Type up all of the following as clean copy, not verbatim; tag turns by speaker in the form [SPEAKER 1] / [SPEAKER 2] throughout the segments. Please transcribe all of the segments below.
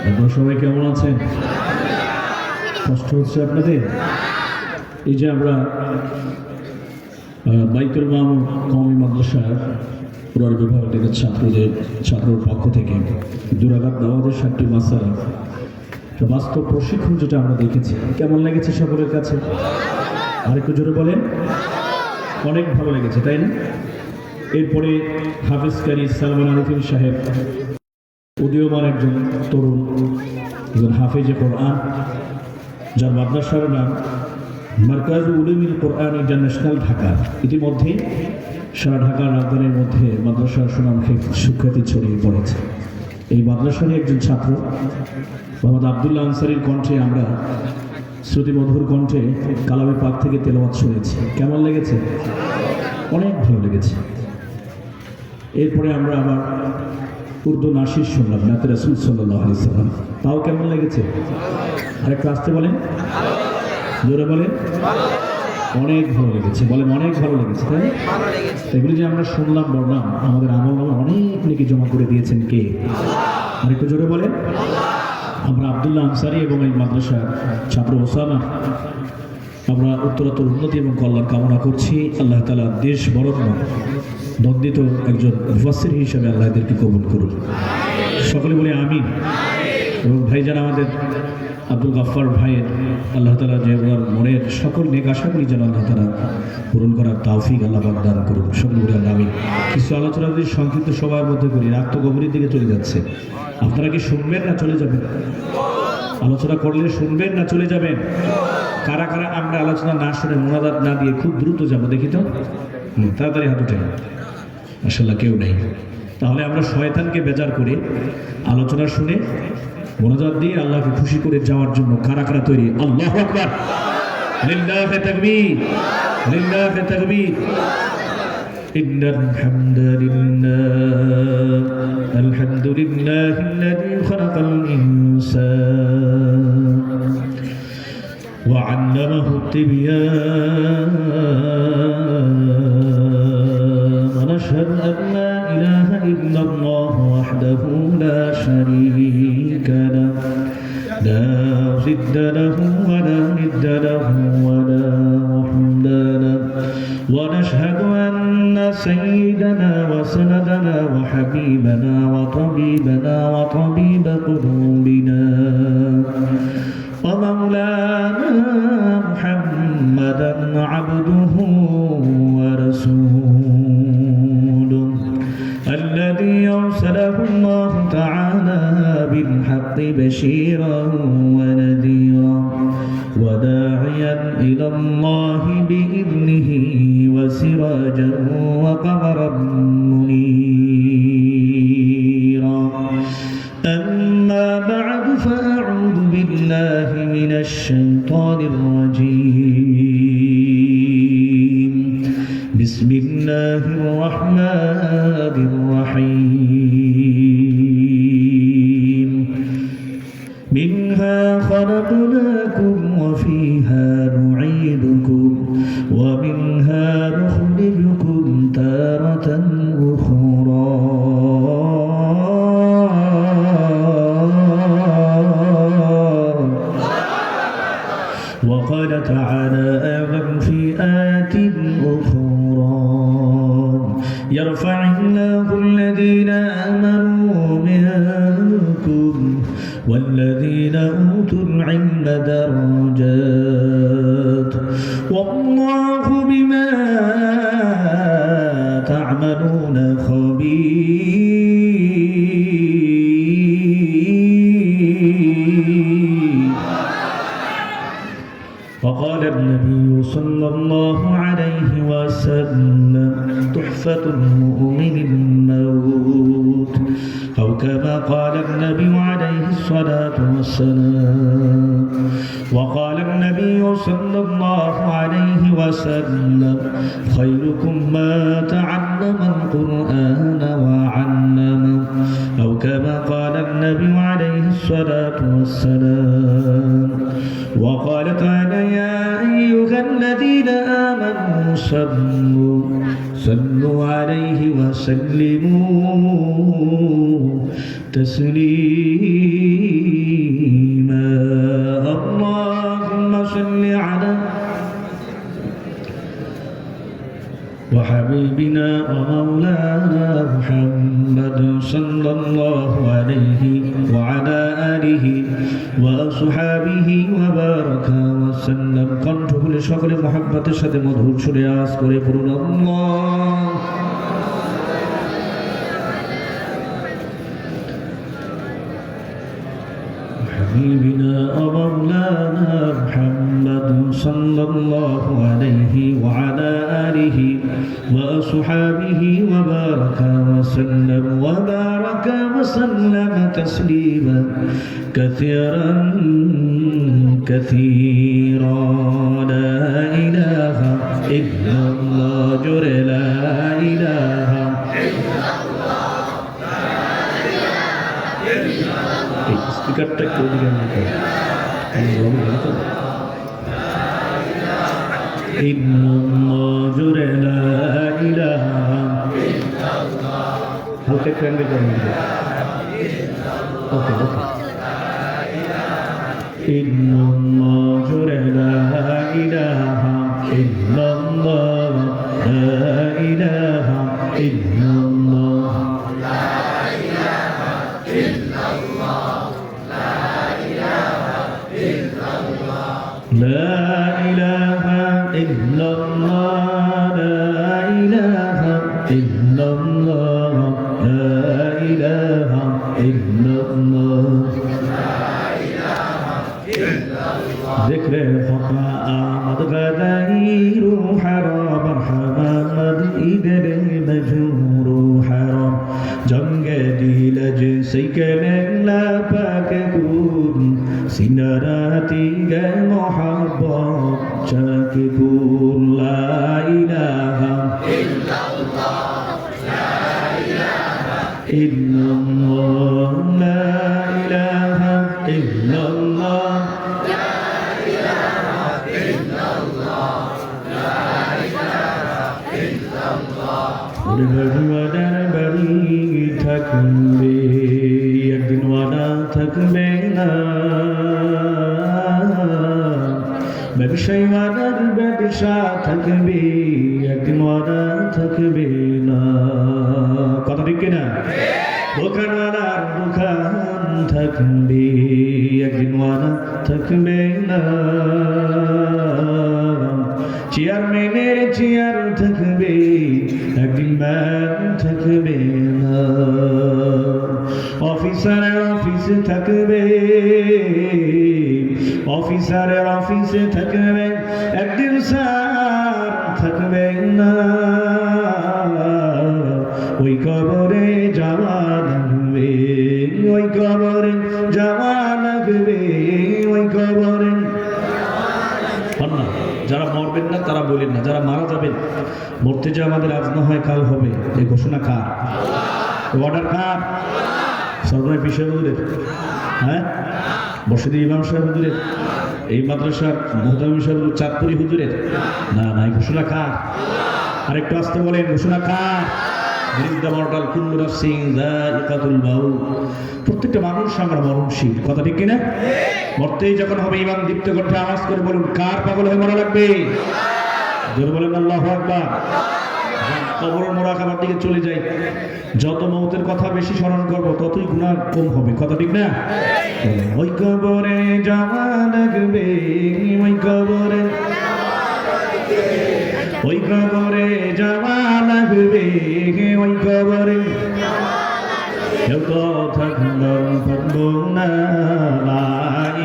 [SPEAKER 1] আপনারা সবাই কেমন আছেন? কষ্ট হচ্ছে আপনাদের? এই যে আমরা বাইতুল মামুন কওমি মাদ্রাসার পুরার বিভাগ থেকে ছাত্রর পক্ষ থেকে দুরাকাত নামাজের 7টি মাসআলা বাস্তব প্রশিক্ষণ যেটা আমরা দেখেছি, কেমন লেগেছে সকলের কাছে? আর একটু জোরে বলেন। অনেক ভালো লেগেছে, তাই না? এরপরে হাফেজ কারি সালমান আরিফিন সাহেব, উদীয়মান একজন তরুণ, একজন হাফেজে কোরআন, যার মাদ্রাসার নাম মারকাজ উলুমুল কোরআন ইন্টারন্যাশনাল ঢাকা। ইতিমধ্যে সারা ঢাকার রাজধানীর মধ্যে মাদ্রাসার সুনাম সুখ্যাতি ছড়িয়ে পড়েছে। এই মাদ্রাসারই একজন ছাত্র মোহাম্মদ আবদুল্লাহ আনসারীর কণ্ঠে আমরা শ্রুতিমধুর কণ্ঠে কালামে পাক থেকে তেলাওয়াত শুনেছি। কেমন লেগেছে? অনেক ভালো লেগেছে। এরপরে আমরা আবার উর্দু নাশিদ শুনলাম, নাতে রাসূল সাল্লাল্লাহু আলাইহি সাল্লাম। তাও কেমন লেগেছে? আরেকটু আসতে বলেন, জোরে বলেন। অনেক ভালো লেগেছে, বলেন অনেক ভালো লেগেছে, তাই না? এগুলি যে আমরা শুনলাম বললাম, আমাদের আমল অনেক নাকি জমা করে দিয়েছেন কে? আরেকটু জোরে বলেন। আমরা আবদুল্লাহ আনসারী এবং এই মাদ্রাসার ছাত্র ওসামা, আমরা উত্তরোত্তর উন্নতি এবং কল্যাণ কামনা করছি। আল্লাহ তাআলা দেশ বরণ্য নন্দিত একজন মুফাসসির হিসেবে আল্লাহ এদেরকে কবুল করুন। সকলে বলে আমিন। এবং ভাইজান আমাদের আব্দুল গাফফার ভাইয়ের আল্লাহ তাআলা যে ওনার মনের সকল নেক আশাগুলি যেন আল্লাহ তাআলা পূরণ করার তৌফিক আল্লাহ পাক দান করুন। সকলে বলে আমিন। কিছু আলোচনা যদি সংক্ষিপ্ত সবার মধ্যে করি, রাত তো গভীরের দিকে চলে যাচ্ছে। আপনারা কি শুনবেন না চলে যাবেন? আলোচনা করলে শুনবেন না চলে যাবেন? কারা কারা আমরা আলোচনা না শুনে মোনাজাত না দিয়ে খুব দ্রুত যাবো দেখি তো? তাড়াতাড়ি হাত উঠে। মাশাআল্লাহ, কেউ নেই। তাহলে আমরা শয়তানকে বেজার করে আলোচনা শুনে মোনাজাত দিয়ে আল্লাহকে খুশি করে যাওয়ার জন্য কারা কারা তৈরি? আল্লাহু আকবার, লিল্লাহি তাকবীর, লিল্লাহি তাকবীর। ইন্নাল হামদুলিল্লাহ, আলহামদুলিল্লাহিল্লাযী খালাকাল ইনসান ওয়া আল্লামাহু তিবয়ান ওয়া নাশহাদু আন লা ইলাহা ইল্লাল্লাহু ওয়াহদাহু লা শারীকা লাহু লা জিদ্দা লাহু ওয়া লা নিদ্দা লাহু ওয়া লা মুহদ্দা লাহু ওয়া নাশহাদু আন্না সাইয়্যিদানা ওয়া সানাদানা ওয়া হাবিবানা ওয়া তাবিবা কুলুবিনা ওয়া মাওলানা মুহাম্মাদান আবদুহু ওয়া রাসূলুহু الذي أرسله الله تعالى بالحق بشيرا ونذيرا وداعيا إلى الله بإذنه وسراجا وقمرا منيرا. أما بعد فأعوذ بالله من الشيطان الرجيم. بسم الله الرحمن الرحيم. منها خلقناكم وفيها نعيدكم ومنها نخرجكم تارة أخرى. وقال تعالى أيضا في آية أخرى: يرفع الله الذين آمنوا منكم والذين أوتوا العلم درجات والله بما تعملون خبير. وقال النبي صلى الله عليه وسلم: تحفة المؤمن الموت، أو كما قال النبي عليه الصلاة والسلام. وقال النبي صلى الله عليه وسلم: خيركم ما تعلم القرآن وعلمه، أو كما قال النبي عليه الصلاة والسلام. وقال تعالى: يا أيها الذين آمنوا صلوا عليه وسلموا تسليما. حبيبنا ومولانا محمد صلى الله عليه وعلى آله وصحابه وبارك وسلم কণ্ঠ খুলে সকলে মহব্বতের সাথে মধুর সুরে আওয়াজ করে পড়ুন আল্লাহ حبيبنا ومولانا محمد صلى الله عليه وعلى آله وصحابه وبارك وسلم تسليما كثيرا كثيرا لا إله إلا الله جل لا إله স্পিকারটা একটু ওদিকে নিতে হালকা একটু অ্যাঙ্গেল করে নিতে ওকে ওকে لا إله إلا الله لا إله إلا الله لا إله إلا الله ذكر الفقاء آمد غدير حرام حمامد إذن مجور حرام جنگ دیلج سیکلن لا پاکون سینراتی گل محبت چاکون لا إله إلا الله لا إله إلا الله لا إله إلا الله لا إله إلا الله لا إله إلا الله ওদের বাড়ি থাকবে একদিন ওয়াদা থাকবে না ব্যবসায়ী ওয়াদার ব্যবসা থাকবে একদিন ওয়াদা থাকবে না কথা ঠিক কিনা দোকানওয়ালার দোকান থাকবে একদিন ওয়াদা থাকবে না চেয়ারম্যানের চেয়ার থাকবে একদিন ম্যান থাকবে না অফিসারের অফিসে থাকবে অফিসারের অফিসে থাকবে একদিন স্যার থাকবে না ওই কবরে যাওয়া লাগবে ওই কবরে যাওয়া লাগবে ওই কবরে যারা মরবেন না তারা বলেন না যারা মারা যাবেন মরতে যে আমাদের আজ না হয় কাল হবে এই ঘোষণা কার অর্ডার কার সরকারি বিষয় হুজুরের হ্যাঁ বর্ষিদি ইমাম সাহেব হুজুরের এই মাদ্রাসার মোহতামিম সাহেব চাঁদপুরি হুজুরের না না এই ঘোষণা কার আরেকটু আসতে বলেন ঘোষণা কার প্রত্যেকটা মানুষ আমরা মরণশীল কথা ঠিক কিনা মরতেই যখন হবে ইমাম দীপ্ত কণ্ঠে আওয়াজ করে বলুন কার পাগল হয়ে মরা লাগবে জোরে বলেন আল্লাহু আকবার কবরের মোরাকাবার দিকে চলে যাই যত মৌতের কথা বেশি স্মরণ করবো ততই গুনাহ কম হবে কথা ঠিক না ওই কবরে যাওয়া লাগবে ওই কবরে ওই কবরে যাওয়া লাগবে ওই কবরে কেউ কথা পারবো না লা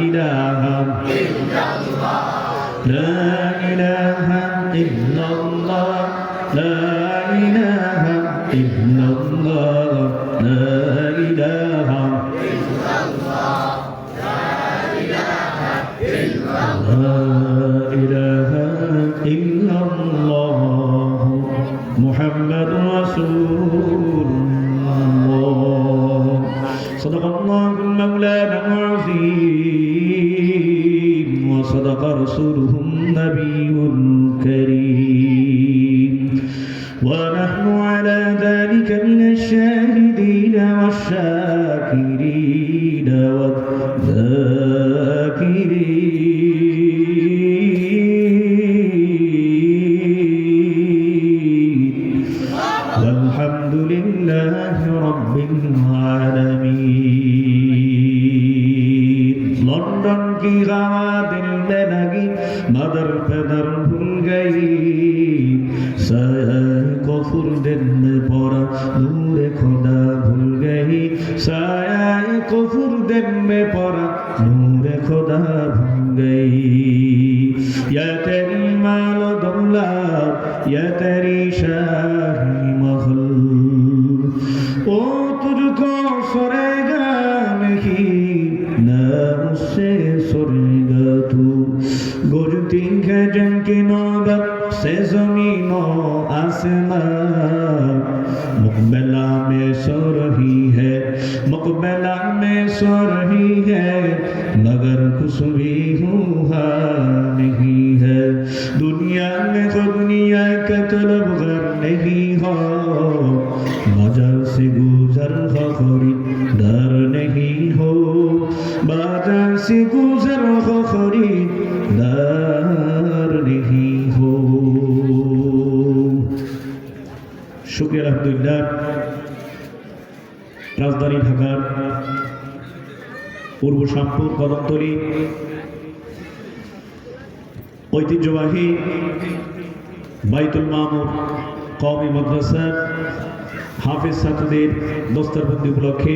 [SPEAKER 1] ইলাহা ইল্লাল্লাহ লা ইলাহা ইল্লাল্লাহ লা ইলাহা ইল্লাল্লাহ লা ইলাহা ইল্লাল্লাহ লা ইলাহা ইল্লাল্লাহ মুহাম্মাদুর রাসূলুল্লাহ সাদাকাল্লাহুল মাওলানা আযীম ওয়া সাদাকা রাসূলুহুন নাবিয়্যুল কারীম ওয়া নাহনু আলা যালিকা মিনাশ শাহিদিনা ওয়াশ শাকিরিনা ওয়ায যাকিরিন की हवा दिल में लगी मदर पैदर भूल गई साया कफूर दिन में पड़ा नूर खुदा भूल गई साया कफूर दिन में पड़ा नूर खुदा भूल गई या तेरी माल दौलत या तेरी शाही महल ओ तुझको सोरेगा नहीं ना मुझसे सोरेगा तू गुजरती है जंग की नौबत से ज़मीनों आसमां मुक़बला में सो रही है मुक़बला में सो रही है मगर कुछ भी हुआ नहीं है दुनिया में खुद दुनिया का तलबगर नहीं हो बाजार से गुजर हो खरीदार नहीं हो बाजार से गुजर हो खरीदार नहीं हो शुक्रिया अल्हम्दुलिल्लाह राजधानी ढाकार পূর্ব শামপুর কদমতলী ঐতিহ্যবাহী বাইতুল মামুর কওমি মাদ্রাসা হাফেজ ছাত্রদের দস্তরবন্দি উপলক্ষে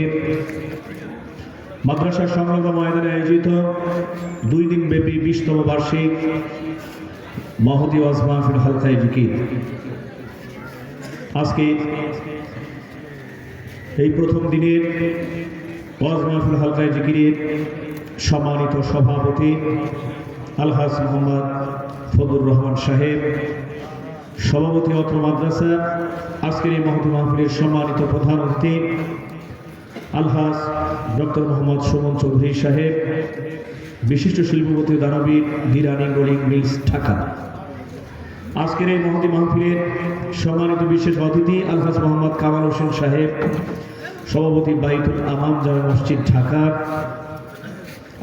[SPEAKER 1] মাদ্রাসার সংলগ্ন ময়দানে আয়োজিত 2 দিন ব্যাপী 20তম বার্ষিক মহতী ওয়াজ মাহফিল হালকায়ে জিকির আজকে এই প্রথম দিনের ওয়াজ মাহফিল হালকায়ে জিকিরের সম্মানিত সভাপতি আলহাজ মোহাম্মদ ফজলুর রহমান সাহেব সভাপতি অত্র মাদ্রাসা আজকের এই মহতী মাহফিলের সম্মানিত প্রধান অতিথি আলহাজ ডক্টর মোহাম্মদ সুমন চৌধুরী সাহেব বিশিষ্ট শিল্পপতি দানবীর দিরানি রোলিং মিলস ঢাকা আজকের এই মহতী মাহফিলের সম্মানিত বিশেষ অতিথি আলহাজ মোহাম্মদ কামাল হোসেন সাহেব সভাপতি বাইতুল আমাম জামে মসজিদ ঢাকা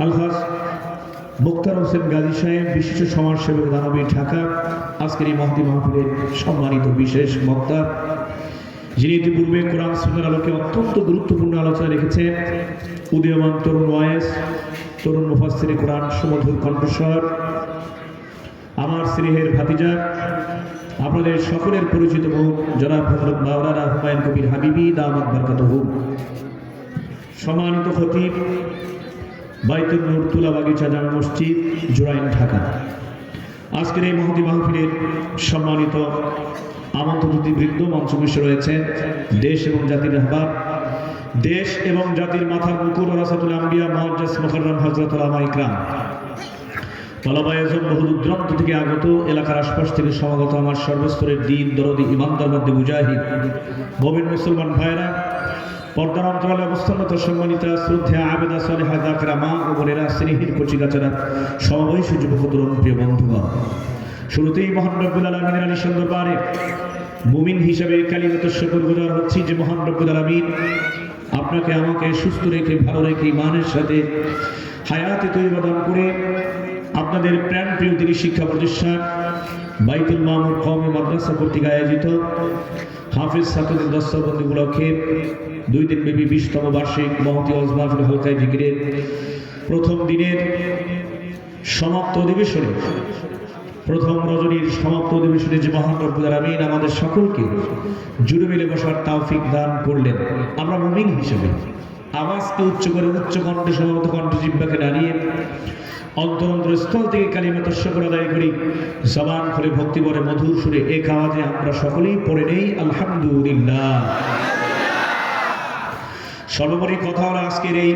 [SPEAKER 1] আলহাজ মুক্তার হোসেন গাজী সাহেব বিশিষ্ট সমাজসেবক দানবীর ঢাকা আজকের এই মহতী মাহফিলের সম্মানিত বিশেষ বক্তা যিনি ইতিপূর্বে কোরআন সুন্নাহর আলোকে অত্যন্ত গুরুত্বপূর্ণ আলোচনা রেখেছেন উদীয়মান তরুণ ওয়াইস তরুণ মুফাসসিরে কোরআন সুমধুর কণ্ঠস্বর আমার স্নেহের ভাতিজা আপনাদের সকলের পরিচিত মুখ জনাব হযরত মাওলানা হুমায়ুন কবির হাবিবি দামাত বারকাতুহু সম্মানিত খতিব বাইতুল নূর তুলা বাগিচা জামে মসজিদ জুরাইন ঢাকা আজকের এই মহতী মাহফিলের সম্মানিত আমন্ত্রিত অতিথিবৃন্দ মঞ্চে বসে রয়েছেন দেশ এবং জাতির রাহবার দেশ এবং জাতির মাথার মুকুট ওয়ারাসাতুল আম্বিয়া মুআজ্জাজ মুকাররম হযরত উলামা ইকরাম তলাবায়জন বহু দূরান্ত থেকে আগত এলাকার আশপাশ থেকে সমাগত আমার সর্বস্তরের দিন দরদি ইমানদার মধ্যে মুজাহিদ মুমিন মুসলমান ভাইরা পর্দার অন্তরালে অবস্থানরত সম্মানিতা শ্রদ্ধা আবেদা সালেহা যাকিরা মা ও বোনেরা স্নেহের কচিকাচারা সমবয়সী যুবক তরুণ প্রিয় বন্ধুগণ শুরুতেই মহান রব্বুল আলামিনের আলিশান দরবারে মুমিন হিসেবে কালিমাতুশ শুকর গুজার হচ্ছি যে মহান রব্বুল আলামিন আপনাকে আমাকে সুস্থ রেখে ভালো রেখে ইমানের সাথে হায়াতে তৈয়বা দান করে আপনাদের প্রাণ প্রিয় দিনী শিক্ষা প্রতিষ্ঠান বাইতুল মামুর কওমি মাদ্রাসা কর্তৃক আয়োজিত হাফেজ ছাত্রদের দস্তবন্দি উপলক্ষে 2 দিন ব্যাপী 20তম বার্ষিক মহতী ওয়াজ মাহফিল হালকায়ে জিকিরের প্রথম দিনের সমাপ্ত অধিবেশনে প্রথম রজনীর সমাপ্ত অধিবেশনে যে মহান রব্বুল আলামিন আমাদের সকলকে জুড়ে মিলে বসার তৌফিক দান করলেন আমরা মুমিন হিসেবে আওয়াজকে উচ্চ করে উচ্চ কণ্ঠে সমবেত কণ্ঠে জিহ্বাকে দাঁড়িয়ে অন্তরস্থল থেকে কালিমাতুশ শুকর আদায় করি জবান খুলে ভক্তি ভরে মধুর সুরে এক আওয়াজে আমরা সকলেই পড়ে নেই আলহামদুলিল্লাহ সর্বোপরি কথা হলো আজকের এই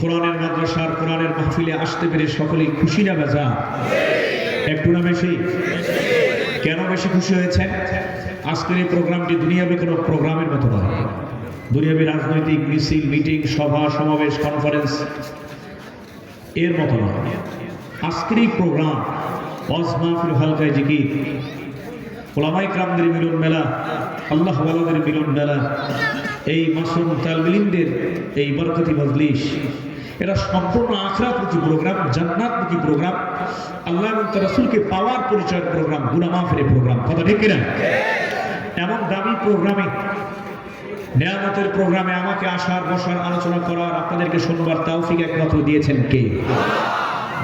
[SPEAKER 1] কোরআনের মাদ্রাসার কোরআনের মাহফিলে আসতে পেরে সকলেই খুশি না বেজা একটু না বেশি কেন বেশি খুশি হয়েছেন আজকের এই প্রোগ্রামটি দুনিয়াবি কোনো প্রোগ্রামের মতো নয় দুনিয়াবি রাজনৈতিক মিছিল মিটিং সভা সমাবেশ কনফারেন্স এর মতো নয় আজকের এই প্রোগ্রাম ওয়াজ মাহফিল হালকায়ে জিকির উলামা ইকরামদের মিলন মেলা আল্লাহ ওয়ালাদের মিলন মেলা এই মাসুম তালবিলিনদের এই বরকতি মজলিস এটা সম্পূর্ণ আখিরাতমুখী প্রোগ্রাম জান্নাতমুখী প্রোগ্রাম আল্লাহ এবং তার রাসূলকে পাওয়ার পরিচয়ের প্রোগ্রাম গুনাহ মাফের প্রোগ্রাম কথা ঠিক কিনা এমন দামি প্রোগ্রামে নিয়ামতের প্রোগ্রামে আমাকে আসার বসার আলোচনা করার আপনাদেরকে শুনবার তৌফিক একমাত্র দিয়েছেন কে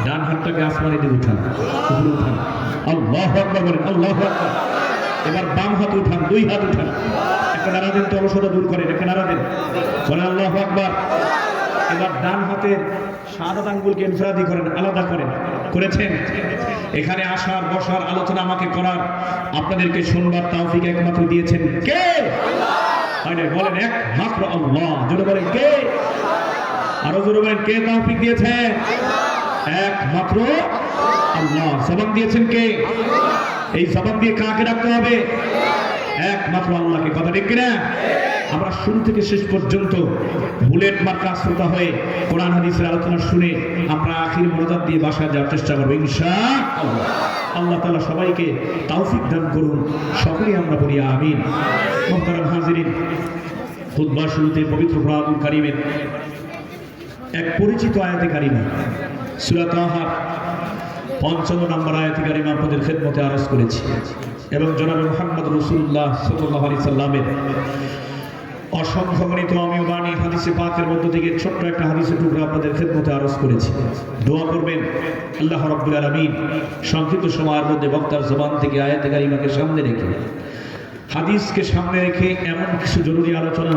[SPEAKER 1] ডান হাতটাকে আসমানে দিয়ে উঠান, উপরে উঠান, আল্লাহু আকবার বলেন, আল্লাহু আকবার। এবার বাম হাত উঠান, দুই হাত উঠান, একটা নাড়া দেন, তো অলসতা দূর করেন, একটা নাড়া দেন, বলেন আল্লাহু আকবার। এবার ডান হাতের শাহাদাত আঙ্গুলকে ইনফরাদি করেন, আলাদা করেন, করেছেন। এখানে আসার বসার আলোচনা আমাকে করার আপনাদেরকে শুনবার তৌফিক একমাত্র দিয়েছেন কে? বলেন একমাত্র আল্লাহ। জোরে বলেন কে? আরো জোরে বলেন কে তৌফিক দিয়েছেন? একমাত্র আল্লাহ। জবান দিয়েছেন কে? এই জবান দিয়ে কাকে রাখতে হবে? একমাত্র আল্লাহকে। কথা ঠিক কিনা? আমরা শুরু থেকে শেষ পর্যন্ত বুলেট মার্কা শ্রোতা হয়ে কোরআন হাদিসের আলোচনা শুনে আমরা আখির মোনাজাত দিয়ে বাসায় যাওয়ার চেষ্টা করবো ইনশাআল্লাহ। আল্লাহ তাআলা সবাইকে তৌফিক দান করুন, সকলেই আমরা বলি আমিন। মুহতারাম হাজিরিন, খুতবার শুরুতে পবিত্র কোরআনুল কারীমের এক পরিচিত আয়াতে কারিমা সূরা তাহার ৫৫ নম্বর আয়াতে কারিমা আপনাদের খেদমতে আরজ করেছি এবং জনাবে মুহাম্মদ রাসূলুল্লাহ সাল্লাল্লাহু আলাইহি সাল্লামের অসংখ্য গণিত অমীয় বাণী হাদিসে পাকের মধ্য থেকে ছোট্ট একটা হাদিসের টুকরা আপনাদের খেদমতে আরজ করেছি। দোয়া করবেন আল্লাহ রাব্বুল আলামিন সংক্ষিপ্ত সময়ের মধ্যে বক্তার জবান থেকে আয়াতে কারিমাকে সামনে রেখে, হাদিসকে সামনে রেখে এমন কিছু জরুরি আলোচনা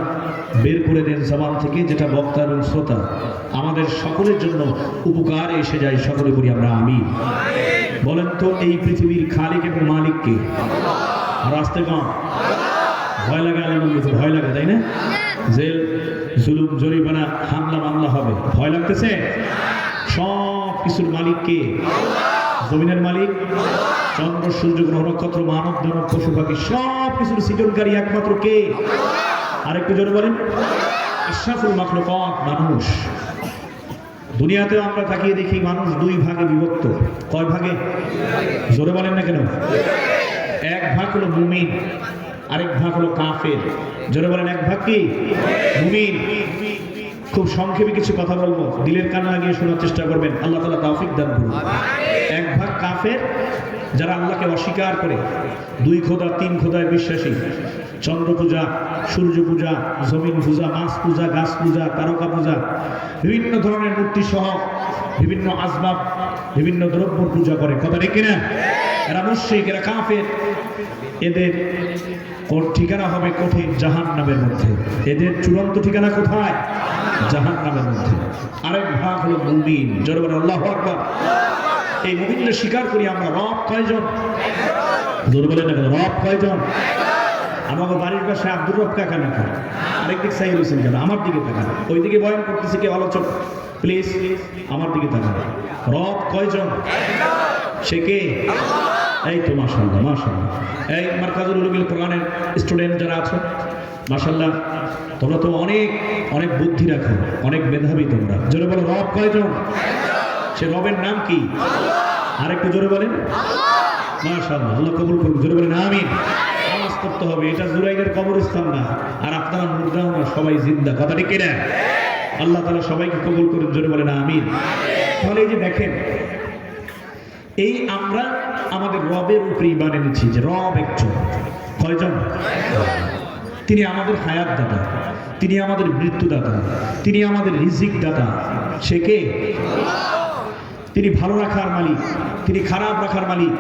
[SPEAKER 1] বের করে দেন জবান থেকে, যেটা বক্তা এবং শ্রোতা আমাদের সকলের জন্য উপকারে এসে যায়। সকলে বলি আমরা আমিন। বলেন তো, এই পৃথিবীর খালিক এবং মালিক কে? আর আসতে কম ভয় লাগে, আলহামদুলিল্লাহ ভয় লাগে, তাই না? জেল, জুলুম, জরিমানা, হামলা মামলা হবে, ভয় লাগতেছে? সব কিছুর মালিক কে? জমিনের মালিক, চন্দ্র সূর্য গ্রহ নক্ষত্র মানব দানব পশু পাখি সব কিছুর সৃজনকারী একমাত্র কে? আরেকটু জোরে বলেন। আশরাফুল মাখলুকাত মানুষ। দুনিয়াতেও আমরা তাকিয়ে দেখি মানুষ দুই ভাগে বিভক্ত। কয় ভাগে? জোরে বলেন না কেন? এক ভাগ হলো মুমিন, আরেক ভাগ হলো কাফের। জোরে বলেন এক ভাগ কি? মুমিন। খুব সংক্ষেপে কিছু কথা বলবো, দিলের কান লাগিয়ে শোনার চেষ্টা করবেন, আল্লাহ তাআলা তৌফিক দান করুন। এক ভাগ কাফের, যারা আল্লাহকে অস্বীকার করে, দুই খোদা তিন খোদায় বিশ্বাসী, চন্দ্র পূজা, সূর্য পূজা, জমিন পূজা, মাছ পূজা, গাছ পূজা, তারকা পূজা, বিভিন্ন ধরনের মূর্তি সহ বিভিন্ন আসবাব, বিভিন্ন দ্রব্য পূজা করে। কথা ঠিক কিনা? এরা মুশরিক, এরা কাফের। এদের ঠিকানা হবে কঠিন জাহান্নামের মধ্যে। এদের চূড়ান্ত ঠিকানা কোথায়? জাহান্নামের মধ্যে। আরেক ভাগ হলো মুমিন। জোরে বলেন আল্লাহু আকবার। এই মুমিনদের স্বীকার করি আমরা। রব কয়জন? জোরে বলেন না কেন? রব কয়জন? আমাকে বাড়ির পাশে আব্দুর রব কাকা নাকি আরেকদিক সাইল হোসেন কেন? আমার দিকে তাকান। ওই দিকে বয়ান করতেছে কে আলোচক, প্লিজ আমার দিকে তাকান। রব কয়জন? সে কে? এই তো মাশাআল্লাহ, মাশাআল্লাহ। এই মারকাজুল উলুমুল কোরআনের স্টুডেন্ট যারা আছো, মাশাআল্লাহ, তোমরা তো অনেক অনেক বুদ্ধি রাখো, অনেক মেধাবী তোমরা। জোরে বলো রব কয়জন? সে রবের নাম কি? আরেকটু জোরে বলেন। মাশাআল্লাহ, আল্লাহ কবুল করুন। জোরে বলেন আমিন। নামাজ পড়তে হবে, এটা জুরাইনের কবরস্থান না, আর আপনারা মুর্দাও না, সবাই জিন্দা। কথা ঠিক কিনা? আল্লাহ তাআলা সবাইকে কবুল করুন। জোরে বলেন আমিন। তাহলে এই যে দেখেন, এই আমরা আমাদের রবের উপরে ঈমান এনেছি যে রব একজন। কয়জন? তিনি আমাদের হায়াত দাতা, তিনি আমাদের মৃত্যু দাতা, তিনি আমাদের রিজিক দাতা। সে কে? তিনি ভালো রাখার মালিক, তিনি খারাপ রাখার মালিক,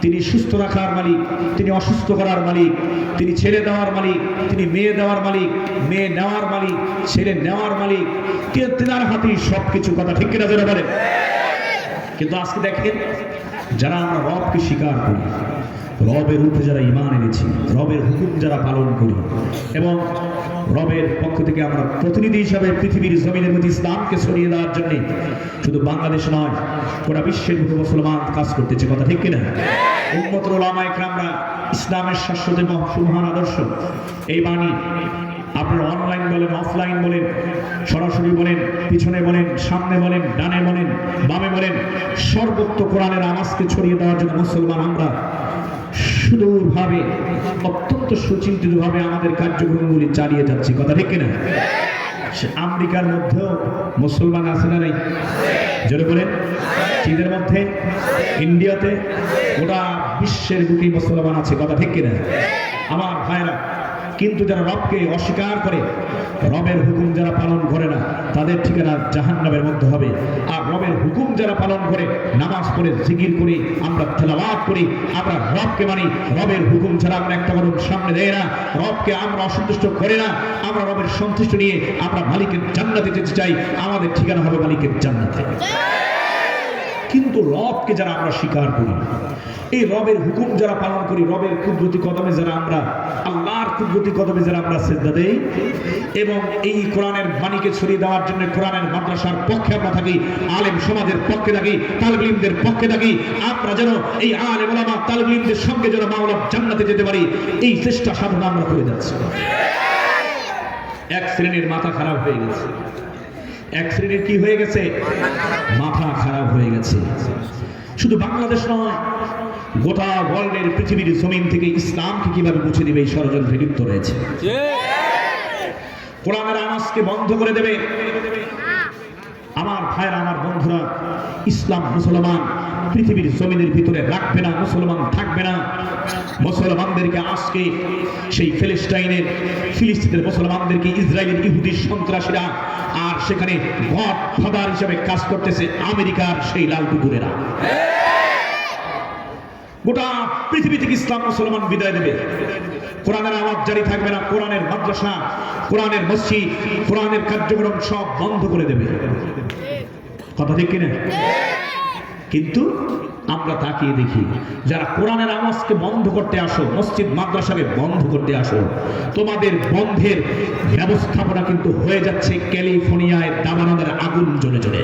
[SPEAKER 1] তিনি সুস্থ রাখার মালিক, তিনি অসুস্থ করার মালিক, তিনি ছেলে দেওয়ার মালিক, তিনি মেয়ে দেওয়ার মালিক, মেয়ে নেওয়ার মালিক, ছেলে নেওয়ার মালিক। তেনার হাতেই সবকিছু। কথা ঠিক কিনা যারা বলেন? কিন্তু আজকে দেখেন, যারা আমরা রবকে স্বীকার করি, রবের উপরে যারা ঈমান এনেছি, রবের হুকুম যারা পালন করি, এবং রবের পক্ষ থেকে আমরা প্রতিনিধি হিসাবে পৃথিবীর জমিনের মধ্যে ইসলামকে ছড়িয়ে দেওয়ার জন্য শুধু বাংলাদেশ নয়, গোটা বিশ্বের মধ্যে মুসলমান কাজ করতেছে। কথা ঠিক কিনা? উম্মতুল উলামায়ে কেরামরা ইসলামের শাশ্বত এবং সুমহান আদর্শ, এই বাণী আপনারা অনলাইন বলেন, অফলাইন বলেন, সরাসরি বলেন, পিছনে বলেন, সামনে বলেন, ডানে বলেন, বামে বলেন, সর্বত্র কোরআনের আওয়াজকে ছড়িয়ে দেওয়ার জন্য মুসলমান আমরা সুদূরভাবে, অত্যন্ত সুচিন্তিতভাবে আমাদের কার্যক্রমগুলি চালিয়ে যাচ্ছি। কথা ঠিক কিনা? আমেরিকার মধ্যেও মুসলমান আছে না নাই? জোরে বলেন। চীনের মধ্যে, ইন্ডিয়াতে, গোটা বিশ্বের বুকে মুসলমান আছে। কথা ঠিক কিনা? আমার ভাইরা, কিন্তু যারা রবকে অস্বীকার করে, রবের হুকুম যারা পালন করে না, তাদের ঠিকানা জাহান্নামের মধ্যে হবে। আর রবের হুকুম যারা পালন করে, নামাজ পড়ে, জিকির করি, আমরা তেলাওয়াত করি, আমরা রবকে মানি, রবের হুকুম ছাড়া আমরা একটা কদম সামনে দেই না, রবকে আমরা অসন্তুষ্ট করি না, আমরা রবের সন্তুষ্ট নিয়ে আমরা মালিকের জান্নাতে যেতে চাই, আমাদের ঠিকানা হবে মালিকের জান্নাতে। কিন্তু রবকে যারা আমরা স্বীকার করি, এই রবের হুকুম যারা পালন করি, রবের কুদরতি কদমে যারা আমরা, আল্লাহর কুদরতি কদমে যারা আমরা সিজদা দেই এবং এই কোরআনের বাণীকে ছড়িয়ে দেওয়ার জন্য কোরআনের মাদ্রাসার পক্ষে আমরা থাকি, আলেম সমাজের পক্ষে থাকি, তালিব ইলমদের পক্ষে থাকি, আমরা যেন এই আলেম ওলামা তালিব ইলমদের সঙ্গে যেন মাওলার জান্নাতে যেতে পারি, এই চেষ্টা সাধনা আমরা করে যাচ্ছি। এক শ্রেণীর মাথা খারাপ হয়ে গেছে, এক শ্রেণীর কি হয়ে গেছে, মাথা খারাপ হয়ে গেছে। শুধু বাংলাদেশ নয়, গোটা ওয়ার্ল্ডের পৃথিবীর জমিন থেকে ইসলামকে কিভাবে মুছে দিবে এই ষড়যন্ত্রে লিপ্ত রয়েছে। কোরআনের আওয়াজকে বন্ধ করে দেবে। আমার ভাইরা, আমার বন্ধুরা, ইসলাম মুসলমান পৃথিবীর জমিনের ভিতরে রাখবে না, মুসলমান থাকবে না। মুসলমানদেরকে আজকে সেই ফিলিস্তিনের মুসলমানদেরকে ইসরায়েলের ইহুদি সন্ত্রাসীরা, আর সেখানে গডফাদার হিসেবে কাজ করতেছে আমেরিকার সেই লাল কুকুরেরা। গোটা পৃথিবী থেকে ইসলাম মুসলমান বিদায় দেবে, কোরআনের আওয়াজ জারি থাকবে না, কোরআনের মাদ্রাসা, কোরআনের মসজিদ, কোরআনের কার্যক্রম সব বন্ধ করে দেবে। কথা ঠিক কিনা? কিন্তু আমরা তাকিয়ে দেখি, যারা কোরআনের আওয়াজকে বন্ধ করতে আসো, মসজিদ মাদ্রাসাকে বন্ধ করতে আসো, তোমাদের বন্ধের ব্যবস্থাপনা কিন্তু হয়ে যাচ্ছে ক্যালিফোর্নিয়ায় দাবানলের আগুন জ্বলে জ্বলে।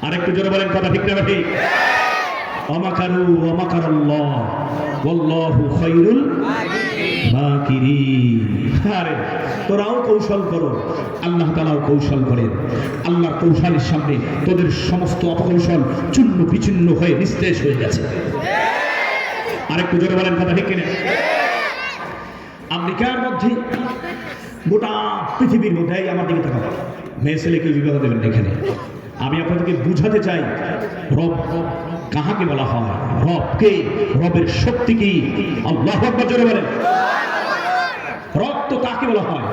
[SPEAKER 1] আরেকটু জোরে বলেন, কথা ঠিক না ঠিক? ওয়ামাকারু ওয়ামাকারাল্লাহ ওয়াল্লাহু খায়রুল মাকিরিন। আরে তোরাও কৌশল করো, আল্লাহ তাআলাও কৌশল করেন। আল্লাহর কৌশলের সামনে তোদের সমস্ত অপকৌশল চূর্ণ বিচূর্ণ হয়ে নিস্তেজ হয়ে গেছে। আরেকটু জোরে বলেন, কথা ঠিক কিনা? আমেরিকার মধ্যে, গোটা পৃথিবীর মধ্যে, আমার দিকে তাকাও, মেয়ে ছেলেকে বিবাহ দেবেন এখানে। আমি আপনাদেরকে বুঝাতে চাই, রব কাহাকে বলা হয়, রবকে, রবের শক্তি কি। আল্লাহু আকবার জোরে বলেন। রব তো তাকে বলা হয়,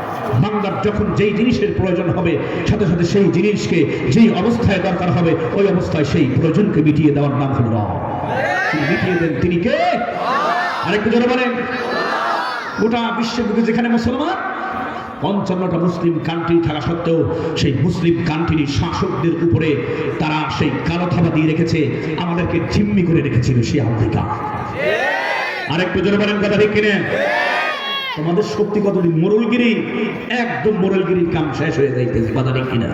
[SPEAKER 1] বান্দার যখন যেই জিনিসের প্রয়োজন হবে, সাথে সাথে সেই জিনিসকে যেই অবস্থায় দরকার হবে, ওই অবস্থায় সেই প্রয়োজনকে মিটিয়ে দেওয়ার নাম হল রব। তিনি মিটিয়ে দেন, তিনি কে? আরেকটু জোরে বলেন। গোটা বিশ্বব্যাপী যেখানে মুসলমান, ৫৫টা মুসলিম কান্ট্রি থাকা সত্ত্বেও সেই মুসলিম কান্ট্রির শাসকদের উপরে তারা সেই কালো থাবা দিয়ে রেখেছে, আমাদেরকে জিম্মি করে রেখেছিল সেই আমেরিকা। আরেকটু জোরে বলেন, কথা ঠিক কিনা? তোমাদের শক্তি কতদিন? মোরলগিরি, একদম মোরলগিরির কাম শেষ হয়ে যাইতেছে, কথা ঠিক কিনা?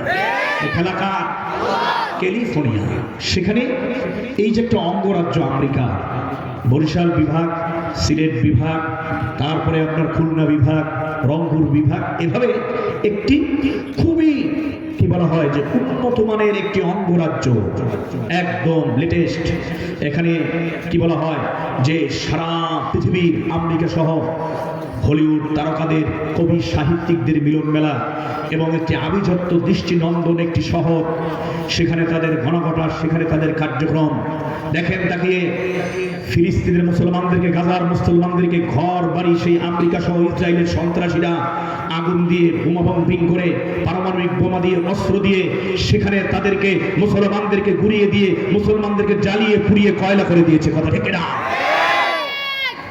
[SPEAKER 1] এলাকা ক্যালিফোর্নিয়া, সেখানে এই যে একটা অঙ্গরাজ্য আমেরিকা, বরিশাল বিভাগ, সিলেট বিভাগ, তারপরে আপনার খুলনা বিভাগ, রংপুর বিভাগ, এভাবে একটি খুবই কি বলা হয় যে উন্নত মানের একটি অঙ্গরাজ্য, একদম লেটেস্ট। এখানে কি বলা হয় যে সারা পৃথিবীর আমেরিকা সহ হলিউড তারকাদের, কবি সাহিত্যিকদের মিলন মেলা এবং একটি আভিজাত্য দৃষ্টিনন্দন একটি শহর, সেখানে তাদের গণঘটা, সেখানে তাদের কার্যক্রম। দেখেন তাকিয়ে, ফিলিস্তিনের মুসলমানদেরকে, গাজার মুসলমানদেরকে ঘর বাড়ি সেই আমেরিকা সহ ইসরায়েলের সন্ত্রাসীরা আগুন দিয়ে, বোমা বম্পিং করে, পারমাণবিক বোমা দিয়ে, অস্ত্র দিয়ে সেখানে তাদেরকে, মুসলমানদেরকে গুড়িয়ে দিয়ে, মুসলমানদেরকে জ্বালিয়ে পুড়িয়ে কয়লা করে দিয়েছে, কথা ঠিক না?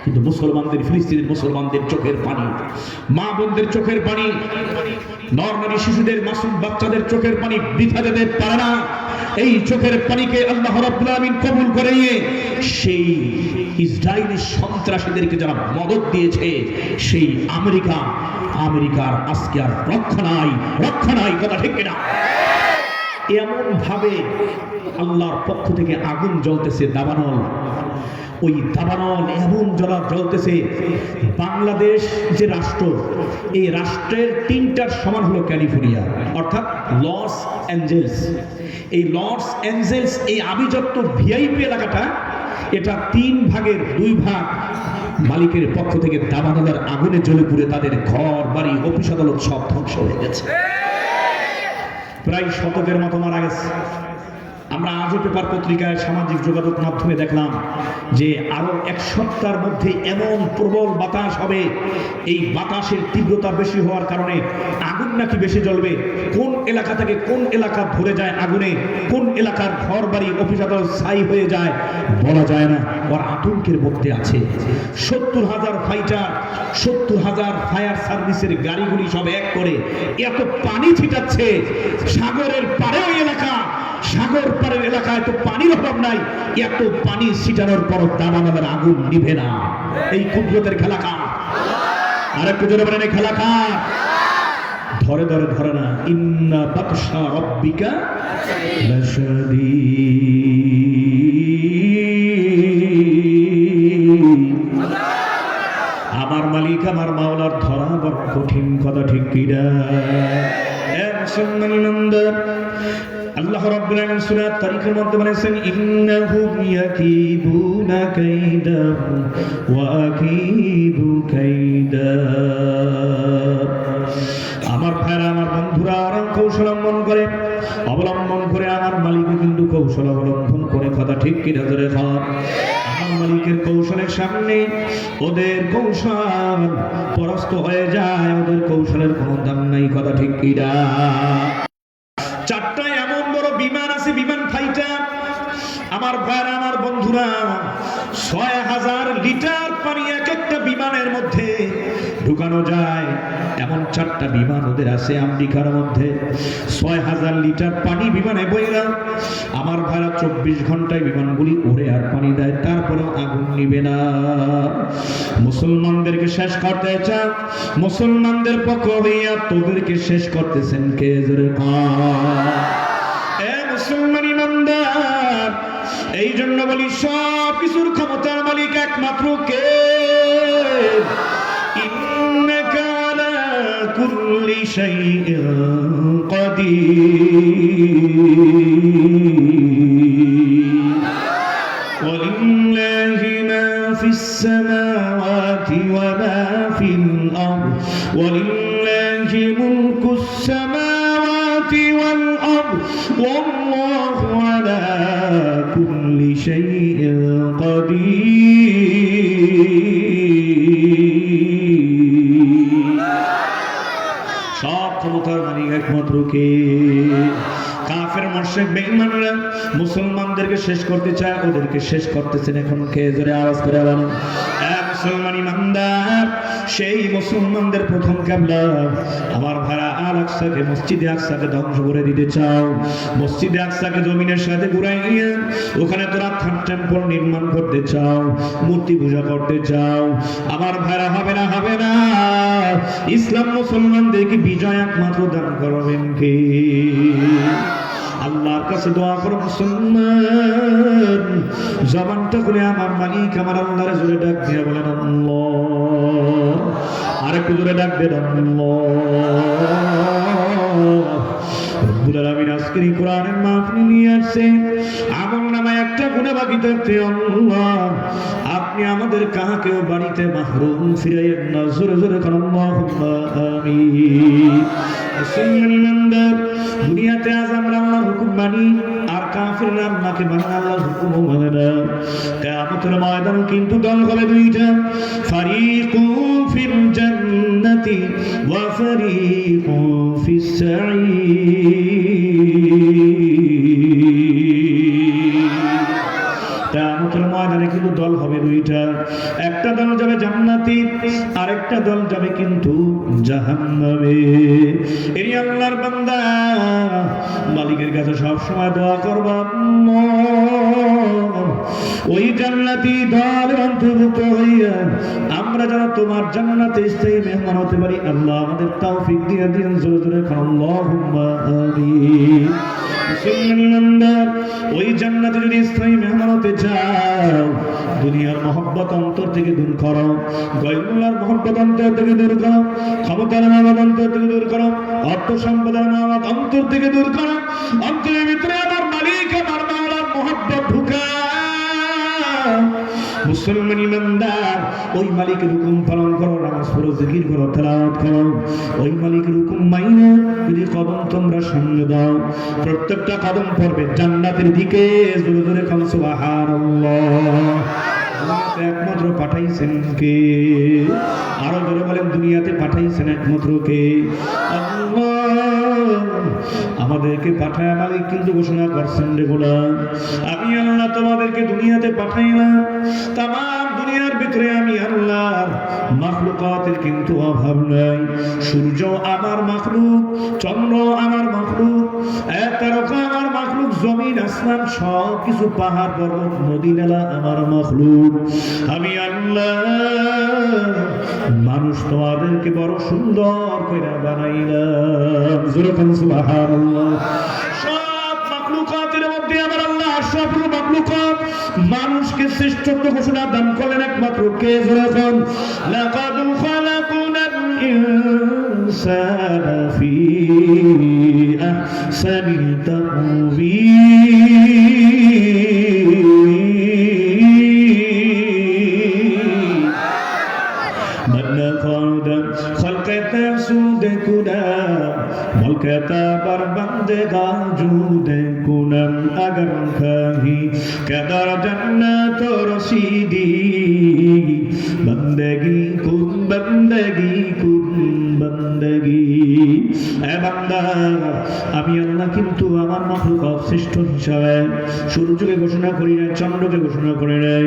[SPEAKER 1] কিন্তু মুসলমানদের, ফিলিস্তিনের মুসলমানদের চোখের পানি, মা বোনদের চোখের পানি, নরনারী শিশুদের, মাসুম বাচ্চাদের চোখের পানি বৃথা যেতে পারে না। এই চোখের পানিকে আল্লাহ রাব্বুল আলামিন কবুল করে নিয়ে সেই ইসরায়েলি সন্ত্রাসীদেরকে যারা মদদ দিয়েছে, সেই আমেরিকার আজকে আর রক্ষা নাই, কথা ঠিক কিনা? এমন ভাবে আল্লাহর পক্ষ থেকে আগুন জ্বলতেছে দাবানল, ওই দাবানল এমন জ্বলতেছে। বাংলাদেশ যে রাষ্ট্র, এই রাষ্ট্রের 3টার সমান হলো ক্যালিফোর্নিয়া, অর্থাৎ লস অ্যাঞ্জেলস। এই লস অ্যাঞ্জেলস, এই আভিজাত্য ভিআইপি এলাকাটা, এটা 3 ভাগের 2 ভাগ মালিকের পক্ষ থেকে দাবানলের আগুনে জ্বলে পুড়ে তাদের ঘর বাড়ি, অফিস আদালত সব ধ্বংস হয়ে গেছে। প্রায় শতকের মতো মারা গেছে। আমরা আজও পেপার পত্রিকায় সামাজিক যোগাযোগ মাধ্যমে দেখলাম যে আরো এক সপ্তাহের মধ্যে এমন প্রবল বাতাস হবে, এই বাতাসের তীব্রতা বেশি হওয়ার কারণে আগুন নাকি বেশি জ্বলবে। কোন এলাকা থেকে কোন এলাকা ধরে যায় আগুনে, কোন এলাকার ঘর বাড়ি অফিস আদালত ছাই হয়ে যায় বলা যায় না। ওর আতঙ্কের মধ্যে আছে। 70,000 ফাইটার, 70,000 ফায়ার সার্ভিসের গাড়িগুলি সব এক করে এত পানি ছিটাচ্ছে। সাগরের পাড়েও এলাকা, সাগর পাড়ের এলাকায় তো পানির অভাব নাই, এত পানি ছিটানোর পর দাবানলের আগুন নিভে না। এই কুদরতের খেলা কার? আরেকটু জোরে বলেন এই খেলা কার? ধরে ধরে ধরে না। ইন্না বাতশা রাব্বিকা লাশাদীদ। আমার মালিক আমার মাওলার ধরা বড় কঠিন, কথা ঠিক কিনা? আল্লাহ রাব্বুল আলামিন সূরা তারিখের মধ্যে বলেছেন, ইন্নাহুম ইয়াকিদুনা কাইদা ওয়া আকিদু কাইদা। আমার ভাইরা, আমার বন্ধুরা কৌশল অবলম্বন করে আমার মালিকও কিন্তু কৌশল অবলম্বন করে, কথা ঠিক কিনা? ধরে খান। আমার মালিকের কৌশলের সামনে ওদের কৌশল পরাস্ত হয়ে যায়, ওদের কৌশলের কোনো দাম নাই, কথা ঠিক কিনা? চারটা এমন বড় বিমান আছে, বিমান ফাইটার। আমার ভাইরা, আমার বন্ধুরা, 6,000 লিটার পানি এক একটা বিমানের মধ্যে ঢুকানো যায়, এমন চারটা বিমান ওদের আছে আমেরিকার মধ্যে। 6,000 লিটার পানি বিমানে বইরা। আমার ভাইরা 24 ঘন্টায় বিমানগুলি ওড়ে আর পানি দেয়, তারপরেও আগুন নিবে না। মুসলমানদেরকে শেষ করতে চান, মুসলমানদের পক্ষ হইয়া তোদেরকে শেষ করতেছেন কে? জোরে এ মুসলমান ইমানদার, এই জন্য বলি সব কিছুর ক্ষমতার মালিক একমাত্র কে? ইন্নাকা আলা কুল্লি শাইইন কাদির। ওয়ালিল্লাহি মা ফিস সামাওয়াতি ওয়া মা ফিল আরদ ওয়ালিল্লাহি মুলকুস সামাওয়াতি ওয়াল আরদ ওয়াল্লাহু আলা কুল্লি শাইইন কাদির। সব ক্ষমতার মালিক একমাত্র কে? কাফের মুশরিক বেঈমানরা মুসলমানদেরকে শেষ করতে চায়, ওদেরকে শেষ করতেছেন এখন কে? জোরে আওয়াজ করে বলেন। মুসলমান ইমানদার, সেই মুসলমানদের প্রথম কিবলা আমার ভাড়া আল আকসাকে, মসজিদে আকসাকে ধ্বংস করে দিতে চাও, মসজিদে আকসাকে জমিনের সাথে ঘুরাইয়া ওখানে তোরা থার্ড টেম্পল নির্মাণ করতে চাও, মূর্তি পূজা করতে চাও, আমার ভাড়া হবে না, হবে না। ইসলাম মুসলমানদেরকে বিজয় একমাত্র দান করবেন কে? আল্লাহর কাছে দোয়া করো মুসলমান, জবানটা খুলে আমার মালিক আমার আল্লাহর জোরে ডাক দিয়ে বলেন আল্লাহ। আরেকটু জোরে ডাক দেন আল্লাহ। রব্বুল আলামিন আজকের এই কোরআনের মাহফিল নিয়ে আসছে, আমলনামায় একটা গুনাহ বাকি থাকতে আল্লাহ আপনি আমাদের কাহাকেও বাড়িতে মাহরুম ফিরাইয়েন না। জোরে জোরে কারণ আল্লাহুম্মা আমিন। দুনিয়াতে আজ আমরা আল্লাহর হুকুম মানি আর কাফিররা আল্লাহকে মানে না, আল্লাহর হুকুম মানে না। কিয়ামতের ময়দানে কিন্তু দল হবে দুইটা, ফারিকুন ফিল জান্নাতি ওয়া ফারিকুন ফিস সাঈর। কিয়ামতের ময়দানে কিন্তু দল হবে দুইটা, একটা দল যাবে জান্নাতি, আরেকটা দল যাবে কিন্তু জাহান্নামে। এই আল্লাহর বান্দা মালিকের কাছে সব সময় দোয়া করবা, ওই জান্নাতি দল অন্তর্ভুক্ত হইয়া আমরা যারা তোমার জান্নাতে স্থায়ী মেহমান হতে পারি, আল্লাহ আমাদের তৌফিক দিয়ে দিন। জোরে জোরে আল্লাহুম্মা আমিন। ওই জান্নাতে যদি স্থায়ী মেহমান হতে চাও, দুনিয়ার মহব্বত অন্তর থেকে দূর করো, গয়রুল্লাহর মহব্বত অন্তর থেকে দূর করো, ক্ষমতার মহব্বত অন্তর থেকে দূর করো, অর্থ সম্পদের মহব্বত অন্তর থেকে দূর করো। অন্তরের ভিতরে আমার মালিক আমার মাওলার মহব্বত ঢুকাও। মুসলমান ইমানদার, ওই মালিকের হুকুম পালন করো, নামাজ পড়ো, জিকির করো, তেলাওয়াত করো, ওই মালিকের হুকুম মাইনে যদি কদম তোমরা সামনে দাও, প্রত্যেকটা কদম পড়বে জান্নাতের দিকে। জোরে জোরে কাম সুবহানাল্লাহ। দুনিয়াতে একমাত্র পাঠাইছেন কে? আরো জোরে বলেন, দুনিয়াতে পাঠাইছেন একমাত্র কে? আল্লাহ। আমাদেরকে পাঠায় মালিক কিন্তু ঘোষণা করছেন রে গোলাম, আমি আল্লাহ তোমাদেরকে দুনিয়াতে পাঠাইলাম। তামাম দুনিয়ার ভিতরে আমি আল্লাহ মাখলুকাতের কিন্তু অভাব নাই। সূর্য আমার মাখলুক, চন্দ্র আমার মাখলুক, তারকা আমার মাখলুক, জমিন আসমান সব কিছু, পাহাড় পর্বত নদী নালা আমার মাখলুক। আমি আল্লাহ মানুষ তোমাদেরকে বড় সুন্দর করে বানাইলাম। জোরে বলুন সুবহানাল্লাহ। সব মাখলুকাতের মধ্যে আমার আল্লাহ আশরাফুল মাখলুকাত মানুষকে শ্রেষ্ঠত্ব ঘোষণা দান করলেন একমাত্র কে? জোরে বলুন, লাকাদ খালাকনাল ইনসানা ফি আহসানি पर बंदेगा जूदे कुनम अगर कभी कदर जन्नत रसीदी बंदगी कुन बंदगी এ বান্দা, আমি আল্লাহ কিন্তু আমার মাখলুকাত শ্রেষ্ঠ হিসাবে সূর্যকে ঘোষণা করি নাই, চন্দ্রকে ঘোষণা করে নাই,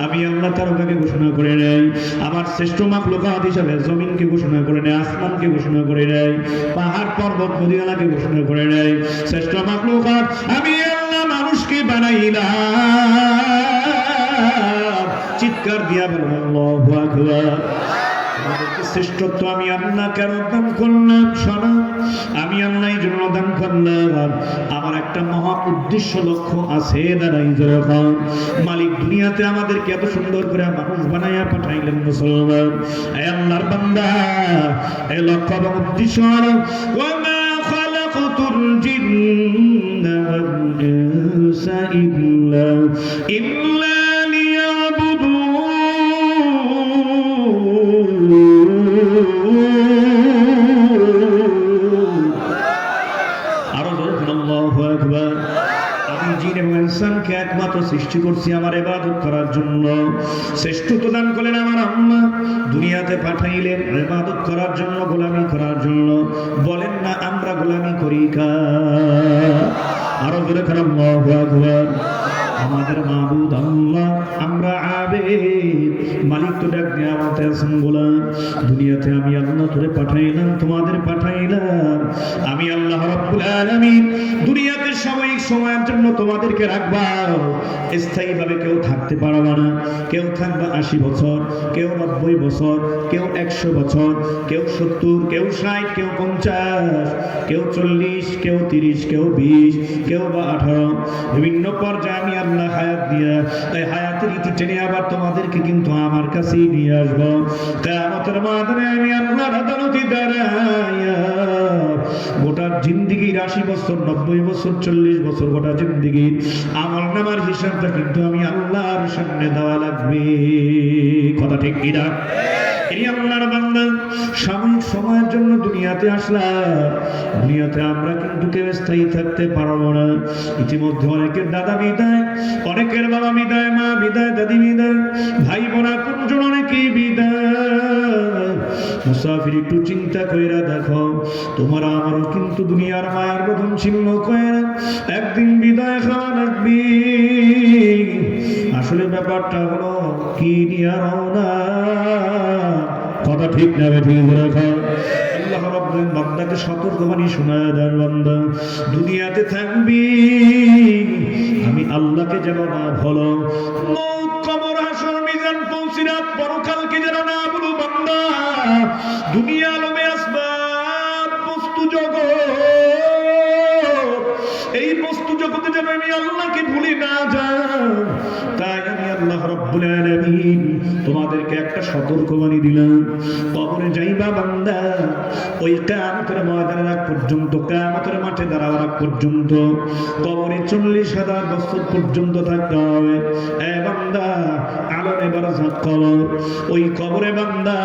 [SPEAKER 1] আমি আল্লাহ তারকাকে ঘোষণা করে নাই, আমার শ্রেষ্ঠ মাখলুকাত হিসাবে জমিনকে ঘোষণা করে নাই, আসমানকে ঘোষণা করে নাই, পাহাড় পর্বত নদীনালাকে ঘোষণা করে নাই। শ্রেষ্ঠ মাখলুকাত আমি আল্লাহ মানুষকে বানাইলাম। চিৎকার দিয়া বলুন আল্লাহু আকবার। শ্রেষ্ঠত্ব আমি আল্লাহ কেন দান করলাম? শোনো, আমি আল্লাহ এই জন্য দান করলাম, আমার একটা মহা উদ্দেশ্য লক্ষ্য আছে। দাঁড়াই যখন মালিক দুনিয়াতে আমাদেরকে এত সুন্দর করে মানুষ বানাইয়া পাঠাইলেন মুসলমান, এ আল্লাহর বান্দা, এই লক্ষ্য এবং উদ্দেশ্য হলো ওয়ামা খালাকতুল জিন্না ওয়াল ইনসা ইল্লা লিয়াবুদুন। আমি জিন এবং ইনসানকে একমাত্র সৃষ্টি করছি আমার ইবাদত করার জন্য। শ্রেষ্ঠত্ব দান করলেন আমার আম্মা, দুনিয়াতে পাঠাইলেন ইবাদত করার জন্য, গোলামি করার জন্য। বলেন না আমরা গোলামি করি কার? আরো জোরে খারাপ আল্লাহু আকবার। আমাদের মাবুদ আল্লাহ, আমরা আবেদ। মালিক তো ডাক দিয়ে আমাদের আছেন গোলাম, দুনিয়াতে আমি আল্লাহ তোরে পাঠাইলাম, তোমাদের পাঠাইলাম। আমি আল্লাহ রাব্বুল আলামিন দুনিয়াতে সাময়িক সময়ের জন্য তোমাদেরকে রাখবা, স্থায়ীভাবে কেউ থাকতে পারবে না। কেউ থাকবে 80 বছর, কেউ 90 বছর, কেউ 100 বছর, কেউ 70, কেউ 60, কেউ 50, কেউ 40, কেউ 30, কেউ 20, কেউ বা 18। বিভিন্ন পর্যায়ে আমি আল্লাহ হায়াত দিয়া এই হায়াতের ইতি টেনে আবার তোমাদেরকে কিন্তু আমার কাছেই নিয়ে আসবো। কিয়ামতের ময়দানে আমি আল্লাহর আদালতে দাঁড়াইয়া গোটা জিন্দেগির 80 বছর, 90 বছর, 40 বছর, গোটা জিন্দেগির আমলনামার হিসাবটা কিন্তু আমি আল্লাহর সামনে দেওয়া লাগবে। কথা ঠিক কি না? এই আল্লাহর বান্দা, সাময়িক সময়ের জন্য দুনিয়াতে আসলাম। দুনিয়াতে আমরা কিন্তু কেউ স্থায়ী থাকতে পারবো না। ইতিমধ্যে অনেকের দাদা বিদায়, অনেকের বাবা বিদায়, মা বিদায়, দাদি বিদায়, ভাই বোনা কোনজন অনেকেই বিদায়। মুসাফির একটু চিন্তা কইরা দেখো, তোমার আমারও কিন্তু দুনিয়ার মায়ার প্রথম ছিন্ন কইরা একদিন বিদায় খাওয়া লাগবে। আসলে ব্যাপারটা হলো কি নিয়ে রওনা। কথা ঠিক না? ঠিক রাখা। আল্লাহ রাব্বুল বান্দাকে সতর্কবাণী শোনায় দেন, বান্দা দুনিয়াতে থাকবি, আমি আল্লাহকে যেন না ভুলো। মউত, কবর, হাসর, মিজান, পৌঁছিরাত, পরকালকে যেন না ভুলো বান্দা। দুনিয়া আলমে আসবাব, বস্তু জগৎ, এই বস্তু জগতে যেন আমি আল্লাহকে ভুলি না যাই। তাই আমি আল্লাহ আল্লাহ রাব্বুল আলামিন তোমাদেরকে একটা সতর্কবাণী দিলাম, কবরে যাইবা বান্দা, ওই কিয়ামতের ময়দানের আগ পর্যন্ত, কিয়ামতের মাঠে দাঁড়াবার আগ পর্যন্ত কবরে 40,000 বছর পর্যন্ত থাকতে হবে। এ বান্দা, আলামে বারযাখ কবর, ওই কবরে বান্দা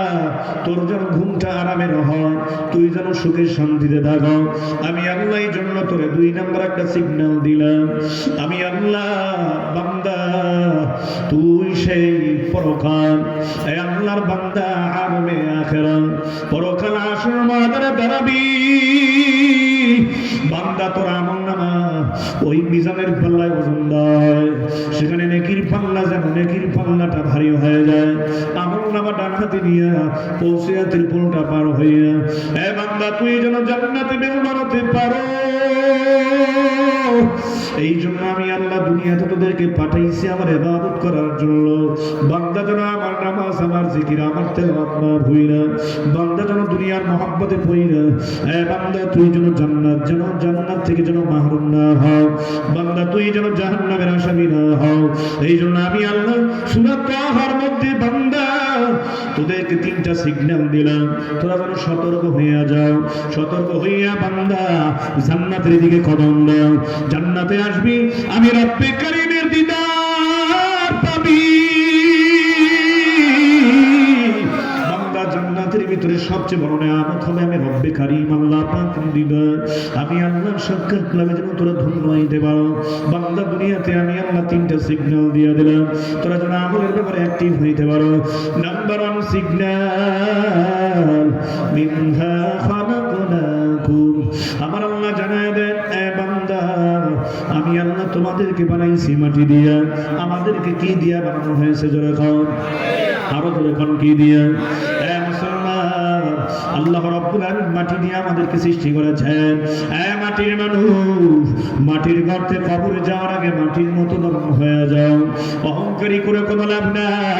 [SPEAKER 1] তোর যেন ঘুমটা আরামের হয়, তুই যেন সুখে শান্তিতে থাকো। আমি আল্লাহ এই জন্য তোরে 2 নম্বর একটা সিগন্যাল দিলাম। আমি আল্লাহ বান্দা, তুই সেই পরকাল, এ আল্লাহর বান্দা, আরমে আখিরাত, পরকাল আসর ময়দানে দাঁড়াবি বান্দা। তোর আমলনামা ওই মিজানের পাল্লায় ওজন দেয়, সেখানে নেকির পাল্লা যেন নেকির পাল্লাটা ভারী হয়ে যায়। আমলনামা ডান হাতে নিয়ে পৌঁছে ত্রিপুলটা পার হইয়া, এ বান্দা তুই যেন জান্নাতে মেহমান হতে পারো। এই জন্য আমি আল্লাহ দুনিয়াতে তোদেরকে পাঠাইছি আমার ইবাদত করার জন্য। বান্দা যেন আমার নামাজ, আমার জিকির, আমার তেলাওয়াত না ভুইলা, বান্দা যেন দুনিয়ার মহব্বতে পড়িনা। এ বান্দা তুই যেন জান্নাত থেকে যেন মাহরুম না হও, বান্দা তুই যেন জাহান্নামের আসামি না হও। এই জন্য আমি আল্লাহ সূরা তাহার মধ্যে বান্দা তোদেরকে 3টা সিগন্যাল দিলাম, তোরা যেন সতর্ক হইয়া যাও। সতর্ক হইয়া বান্দা জান্নাতের দিকে কদম দাও। জান্নাতে আসবি, আমি রব্বে কারীমের দিদার পাবি। বান্দা জান্নাতের ভিতরে সবচেয়ে বড় নিয়ামত হবে আমি রব্বে কারীম আল্লাহ পাকের দিদার। আমি আল্লাহর সাক্ষাৎ লাভে যেন তোরা ধন্য হইতে পারো। বান্দা দুনিয়াতে আমি আল্লাহ 3টা সিগন্যাল দিয়ে দিলাম, তোরা যেন আমলের ব্যাপারে অ্যাক্টিভ হইতে পারো। নাম্বার 1 সিগন্যাল, মিনহা খালাকনাকুম। আমার আল্লাহ জানায় দেন, এ বান্দা, আমি আল্লাহ তোমাদেরকে বানাইছি মাটি দিয়া। আমাদেরকে কি দিয়া বানানো হয়েছে? জোরে কও, আরো জোরে কোন কি দিয়া? এ মুসলমান, আল্লাহ রাব্বুল আলামিন মাটি দিয়ে আমাদেরকে সৃষ্টি করেছেন। এ মাটির মানুষ, মাটির গর্তে কবরে যাওয়ার আগে মাটির মতো নরম হয়ে যাও। অহংকারী করে কোনো লাভ নাই।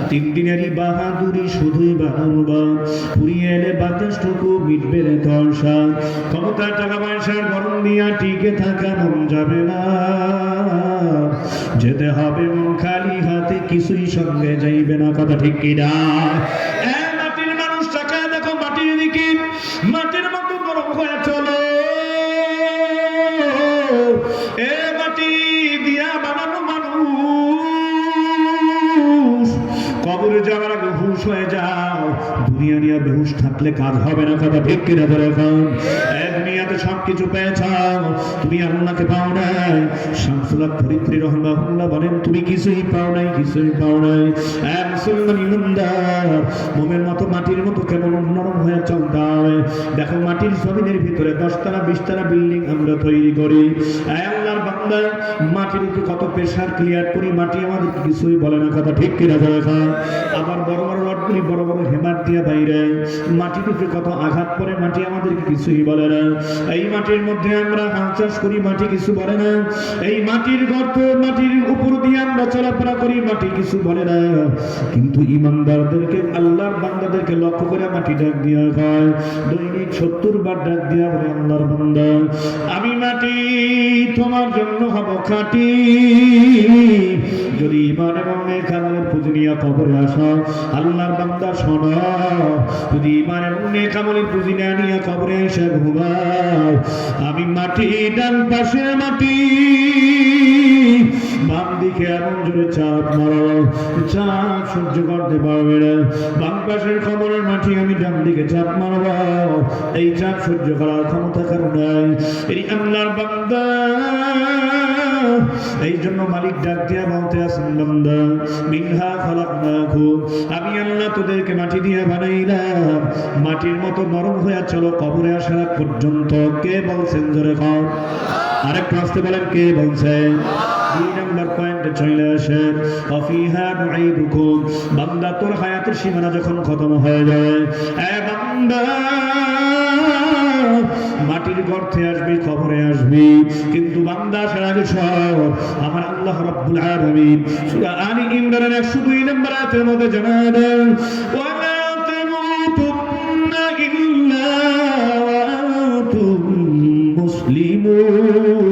[SPEAKER 1] 3 দিনেরই বাহাদুরি শুধুই বাহাবা, ফুরিয়ে এলে বাতাসটুকু মিটবে রে তরসা। ক্ষমতা, টাকা পয়সার গরম দিয়া টিকে থাকা মন যাবে না, যেতে হবে মন খালি হাতে, কিছুই সঙ্গে যাইবে না। কথা ঠিক কিনা? মাটির মানুষ, টাকা দেখো মাটির দিকে, মাটির মতো গরম হয়ে চলো। এ মাটি দিয়া বানানো মানুষ, কবরে যাওয়ার আগে হুঁশ হয়ে যাও। দুনিয়া নিয়ে বেহুশ থাকলে কাজ হবে না। কথা ঠিক কিনা? ধরে এখন দুনিয়াতে সবকিছু পেয়েছ, তুমি আল্লাহকে পাও নাই। শামসুল হক ফরিদপুরি রাহিমাহুল্লাহ বলেন, তুমি কিছুই পাও নাই, কিছুই পাও নাই। মুসলমান ইমানদার, মোমের মতো মাটির মতো কেমন নরম হয়ে চলতে হবে। দেখো মাটির জমিনের ভিতরে 10 তলা 20 তলা বিল্ডিং আমরা তৈরি করি। আল্লাহর বান্দা, মাটির উপরে কত প্রেসার ক্লিয়ার করি, মাটি আমাদের কিছুই বলে না। কথা ঠিক কিনা? আবার বড় বড় রডগুলি বড় বড় হেমার দিয়ে বাইরে, মাটির উপরে কত আঘাত পড়ে, মাটি আমাদেরকে কিছুই বলে না। এই মাটির মধ্যে আমরা হাল চাষ করি, মাটি কিছু বলে না। এই মাটির গর্ত, মাটির উপর দিয়ে আমরা চলাফেরা করি, মাটি কিছু বলে না। কিন্তু ইমানদারদেরকে, আল্লাহর বান্দাদেরকে লক্ষ্য করে মাটি ডাক দিয়া হয়, দৈনিক 70 বার ডাক দিয়া বলে, আল্লাহর বান্দা, আমি মাটি তোমার জন্য হব খাঁটি। যদি ইমান এবং নেক আমলের পুঁজি নিয়ে কবরে আসো, আল্লাহর বান্দা শোনো, যদি ইমান এবং নেক আমলের পুঁজি না নিয়ে কবরে এসে ঘুমাও, আমি মাটি, ডান পাশে মাটি, বাম দিকে এমন জোরে চাপ মারো, চাপ সহ্য করতে পারবে না। বাম পাশের কবরের মাটি, আমি ডান দিকে চাপ মারব, এই চাপ সহ্য করার ক্ষমতা কারো নাই। এই আল্লাহর বান্দা, এই জন্য মালিক ডাক দিয়া বলতে আছেন, বান্দা, মিনহা খালাকনাকুম, আমি আল্লাহ তোদেরকে মাটি দিয়ে বানাইলাম, মাটির মতো নরম হয়ে চলো কবরে আসার পর্যন্ত। কে বলছেন? জোরে কর। আরেকটু আসতে বলেন, কে বলছেন? 2 নম্বর পয়েন্টে চলে আসেন, অফিহা নুঈদুকুম। বান্দা, তোর হায়াতের সীমানা যখন খতম হয়ে যায়, এ বান্দা, মাটির গর্তে আসবি, কবরে আসবি, কিন্তু বান্দা আসার আগে সব আমার আল্লাহ রাব্বুল আলামিন সূরা আলী ইমরানের 102 নম্বর আয়াতের মধ্যে জানায় দেন, ওয়ালা তামুতুন্না ইল্লা ওয়া আনতুম মুসলিমুন।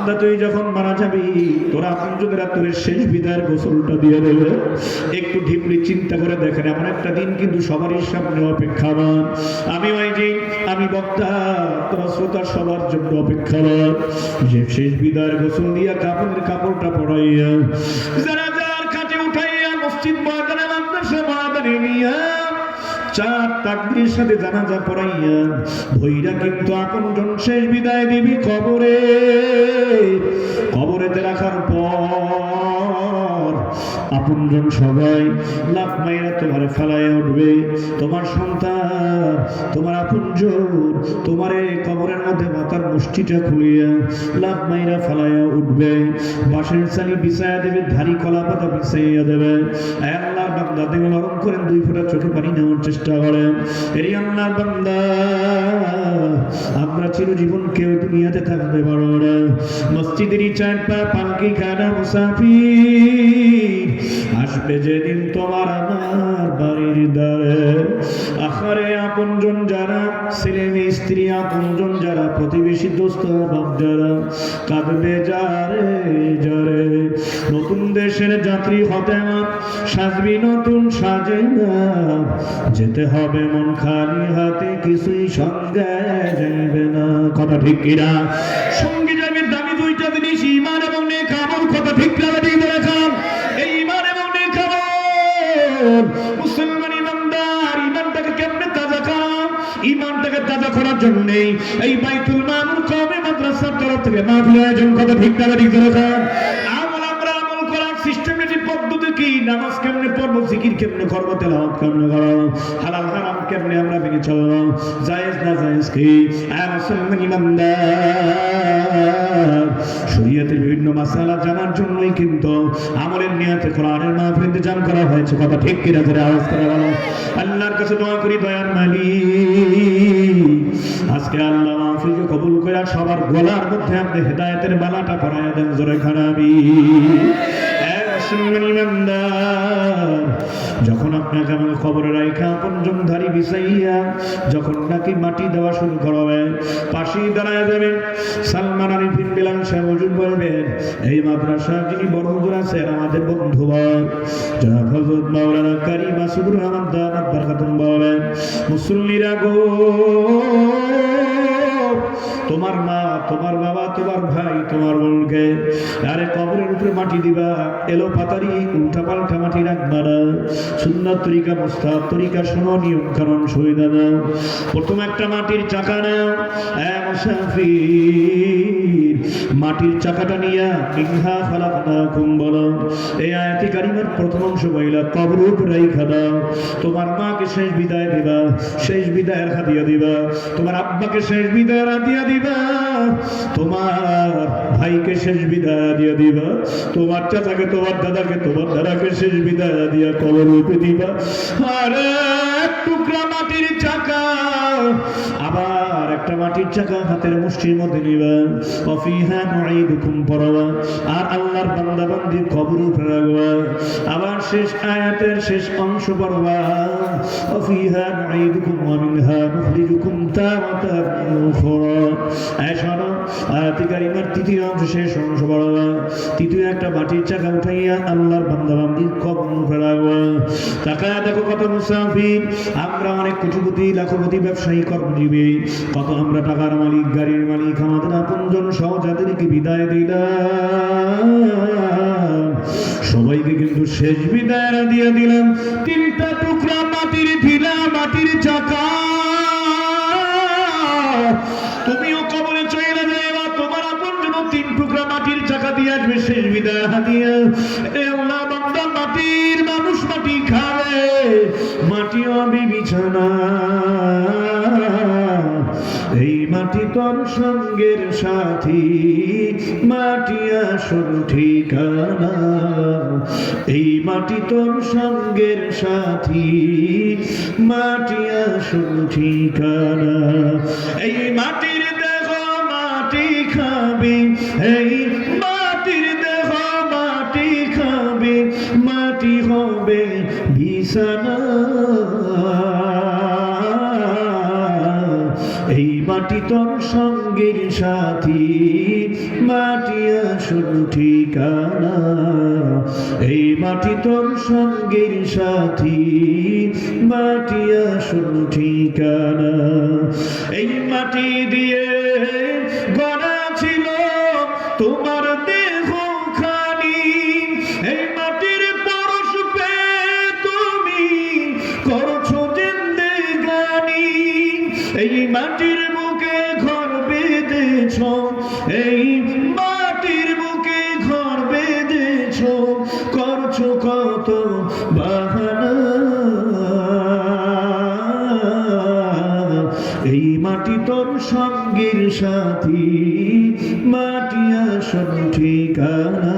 [SPEAKER 1] বান্দা তুই যখন মারা যাবি তোর আপনজনেরা তোর শেষ বিদায়ের গোসলটা দিয়ে দেবে। একটু ঢিপলি চিন্তা করে দেখেন, এমন একটা দিন কিন্তু সবারই সামনে অপেক্ষামান। আমি ওই যে আমি বক্তা, তোরা শ্রোতা সবার জন্য অপেক্ষামান, যে শেষ বিদায়ের গোসল দিয়া কাপড়ের কাপড়টা পরাইয়া জানাজার খাটে উঠাইয়া মসজিদ ময়দানে মাদ্রাসা ময়দানে নিয়া চার তাকবীরের সাথে জানাজা পড়াইয়া ভইরা কিন্তু আপনজন শেষ বিদায় দিবি কবরে। কবরেতে রাখার পর আপনজন সবাই লাফ মাইরা তোমার ফেলায় উঠবে। তোমার সন্তান, তোমার আপনজন তোমারে কবরের মধ্যে মাথার মুষ্টিটা খুলিয়া লাফ মাইরা ফেলাইয়া উঠবে। বাঁশের চালি বিছাইয়া দেবে, ধারি কলা পাতা বিছাইয়া দেবে। আল্লাহর বান্দা দেহ নরম করেন, 2 ফোঁটা চোখে পানি নেওয়ার চেষ্টা করেন। এরই আল্লাহর বান্দা, আমরা চিরজীবন কেউ দুনিয়াতে থাকতে পারবো না। মসজিদেরই চার পা পালকি খানা মুসাফির আসবে যেদিন তোমার আমার বাড়ির দ্বারে। আখারে আপনজন যারা, ছেলে মেয়ে স্ত্রী আপনজন যারা, প্রতিবেশী দোস্ত বাপ যারা, কাঁদবে যারে যারে। নতুন দেশের যাত্রী হতে সাজবি নতুন সাজে না, যেতে হবে মন খালি হাতে, কিছুই সঙ্গে যাইবে না। কথা ঠিক কিনা? সঙ্গে যাবে দামি 2টা জিনিস, ঈমান এবং নেক আমল। কথা ঠিক না? ঠিক বলেছেন। এই ঈমান এবং নেক আমল মুসলমান ইমানদার ঈমানটাকে কেমনে তাজা করা? ঈমানটাকে তাজা করার জন্য এই বাইতুল মামুর কওমি মাদ্রাসার তরফ থেকে মাহফিল আয়োজন। কথা ঠিক না? ঠিক বলেছেন। আমল করার সিস্টেমেটিক পদ্ধতি কি? নামাজ কেমনে পড়বো, জিকির কেমনে করবো, তেলাওয়াত কেমনে করবো, হালাল হারাম কেমনে আমরা মেনে চলবো, জায়েজ না জায়েজ কি? মুসলমান ইমানদার শরীয়তের বিভিন্ন মাসালা জানার জন্যই কিন্তু আমলের নিয়তে কোরআনের মাহফিল ইন্তজাম করা হয়েছে। কথা ঠিক কিনা? জোরে আওয়াজ করে বলো। আল্লাহর কাছে দোয়া করি, দয়ার মালিক আজকে আল্লাহ মাহফিলকে কবুল করে সবার গলার মধ্যে আপনি হেদায়েতের মালাটা পরাইয়া দেন। জোরে খারাপি যখন আপনাকে আমাকে খবরে রাখা আপনজন ধারি বিছাইয়া যখন নাকি মাটি দেওয়া শুরু করবে, পাশেই দাঁড়ায় যাবেন সালমান আলী বিন বিলাল সাহেব হুজুর বলবেন, এই মাদ্রাসার যিনি বড় হুজুর আছেন আমাদের বন্ধুবর জনাব হযরত মাওলানা কারী মাসুদুর রহমান দামাত বরকাতুহু বলেন, মুসল্লিরা গো, তোমার মা, তোমার বাবা, তোমার ভাই, তোমার বোনকে আরে কবরের উপরে মাটি দিবা, এলো পাতারি উল্টা পাল্টা মাটি রাখবা না। সুন্নাত তরিকা, মুস্তাহাব তরিকা শোনো, নিয়ম কানুন সুবিধা দাও। প্রথম একটা মাটির চাকা নাও, মুসাফির মাটির চাকাটা নিয়া মিনহা খালাকনাকুম বলো। এই আয়াতে কারিমার প্রথম অংশ বইলা কবরের উপরে রাইখা দাও। তোমার মাকে শেষ বিদায় দিবা, শেষ বিদায়ের হাদিয়া দিবা। তোমার আব্বাকে শেষ বিদায়ের হাদিয়া দিবা, তোমার ভাইকে শেষ বিদায় দিয়ে দিবা, তোমার চাচাকে, তোমার দাদাকে, তোমার দাদাকে শেষ বিদায় দিয়া কবর রূপে দিবা। আর এক টুকরা মাটির চাকা, আবার একটা মাটির চাকা হাতের মুষ্টির মধ্যে নিবা। অফিহা নুঈদুকুম পড়বা, আর আল্লাহর বান্দা বান্দির কবর উপরে রাখবা। আবার শেষ আয়াতের শেষ অংশ পড়বা, অফিহা নুঈদুকুম ওয়া মিনহা নুখরিজুকুম তারাতান উখরা। শোনো, আয়াতে কারিমার তৃতীয় অংশ শেষ অংশ পড়বা। তৃতীয় একটা মাটির চাকা উঠাইয়া আল্লাহর বান্দা বান্দির কবর উপরে রাখবা। তাকায় দেখো কত মুসাফির, আমরা অনেক কোটিপতি, লাখপতি, ব্যবসায়ী, কর্মজীবী, কত আমরা টাকার মালিক, গাড়ির মালিক, আমাদের আপনজন সহ যাদেরকে বিদায় দিলাম, সবাইকে কিন্তু শেষ বিদায় দিয়ে দিলাম। 3টা টুকরা মাটির ঢিলা মাটির চাকা, তুমিও কবরে চলে যাইবা, তোমার আপনজন 3 টুকরা মাটির চাকা দিয়ে আসবে শেষ বিদায় হাদিয়া। এ আল্লাহ বান্দা, মাটির মানুষ মাটি খাবে, মাটি হবে বিছানা। এই মাটি তোর সঙ্গের সাথী, মাটি আসল ঠিকানা। এই মাটি তোর সঙ্গের সাথী, মাটি আসল ঠিকানা। এই মাটির দেহ মাটি খাবে, এই মাটির দেহ মাটি খাবে, মাটি হবে বিছানা। এই মাটি তোর সঙ্গের সাথী, মাটি আসল ঠিকানা, এই মাটি তোর সঙ্গের সাথী, মাটি আসল ঠিকানা। এই মাটি দিয়ে গড়া ছিল তোমার দেহ খানি, এই মাটির পরশ পেয়ে তুমি করছো জিন্দেগানি। এই মাটির বুকে ঘর বেঁধেছ, এই মাটির বুকে ঘর বেঁধেছ, করছো কত বাহানা। এই মাটি তোর সঙ্গের সাথী, মাটি আসল ঠিকানা,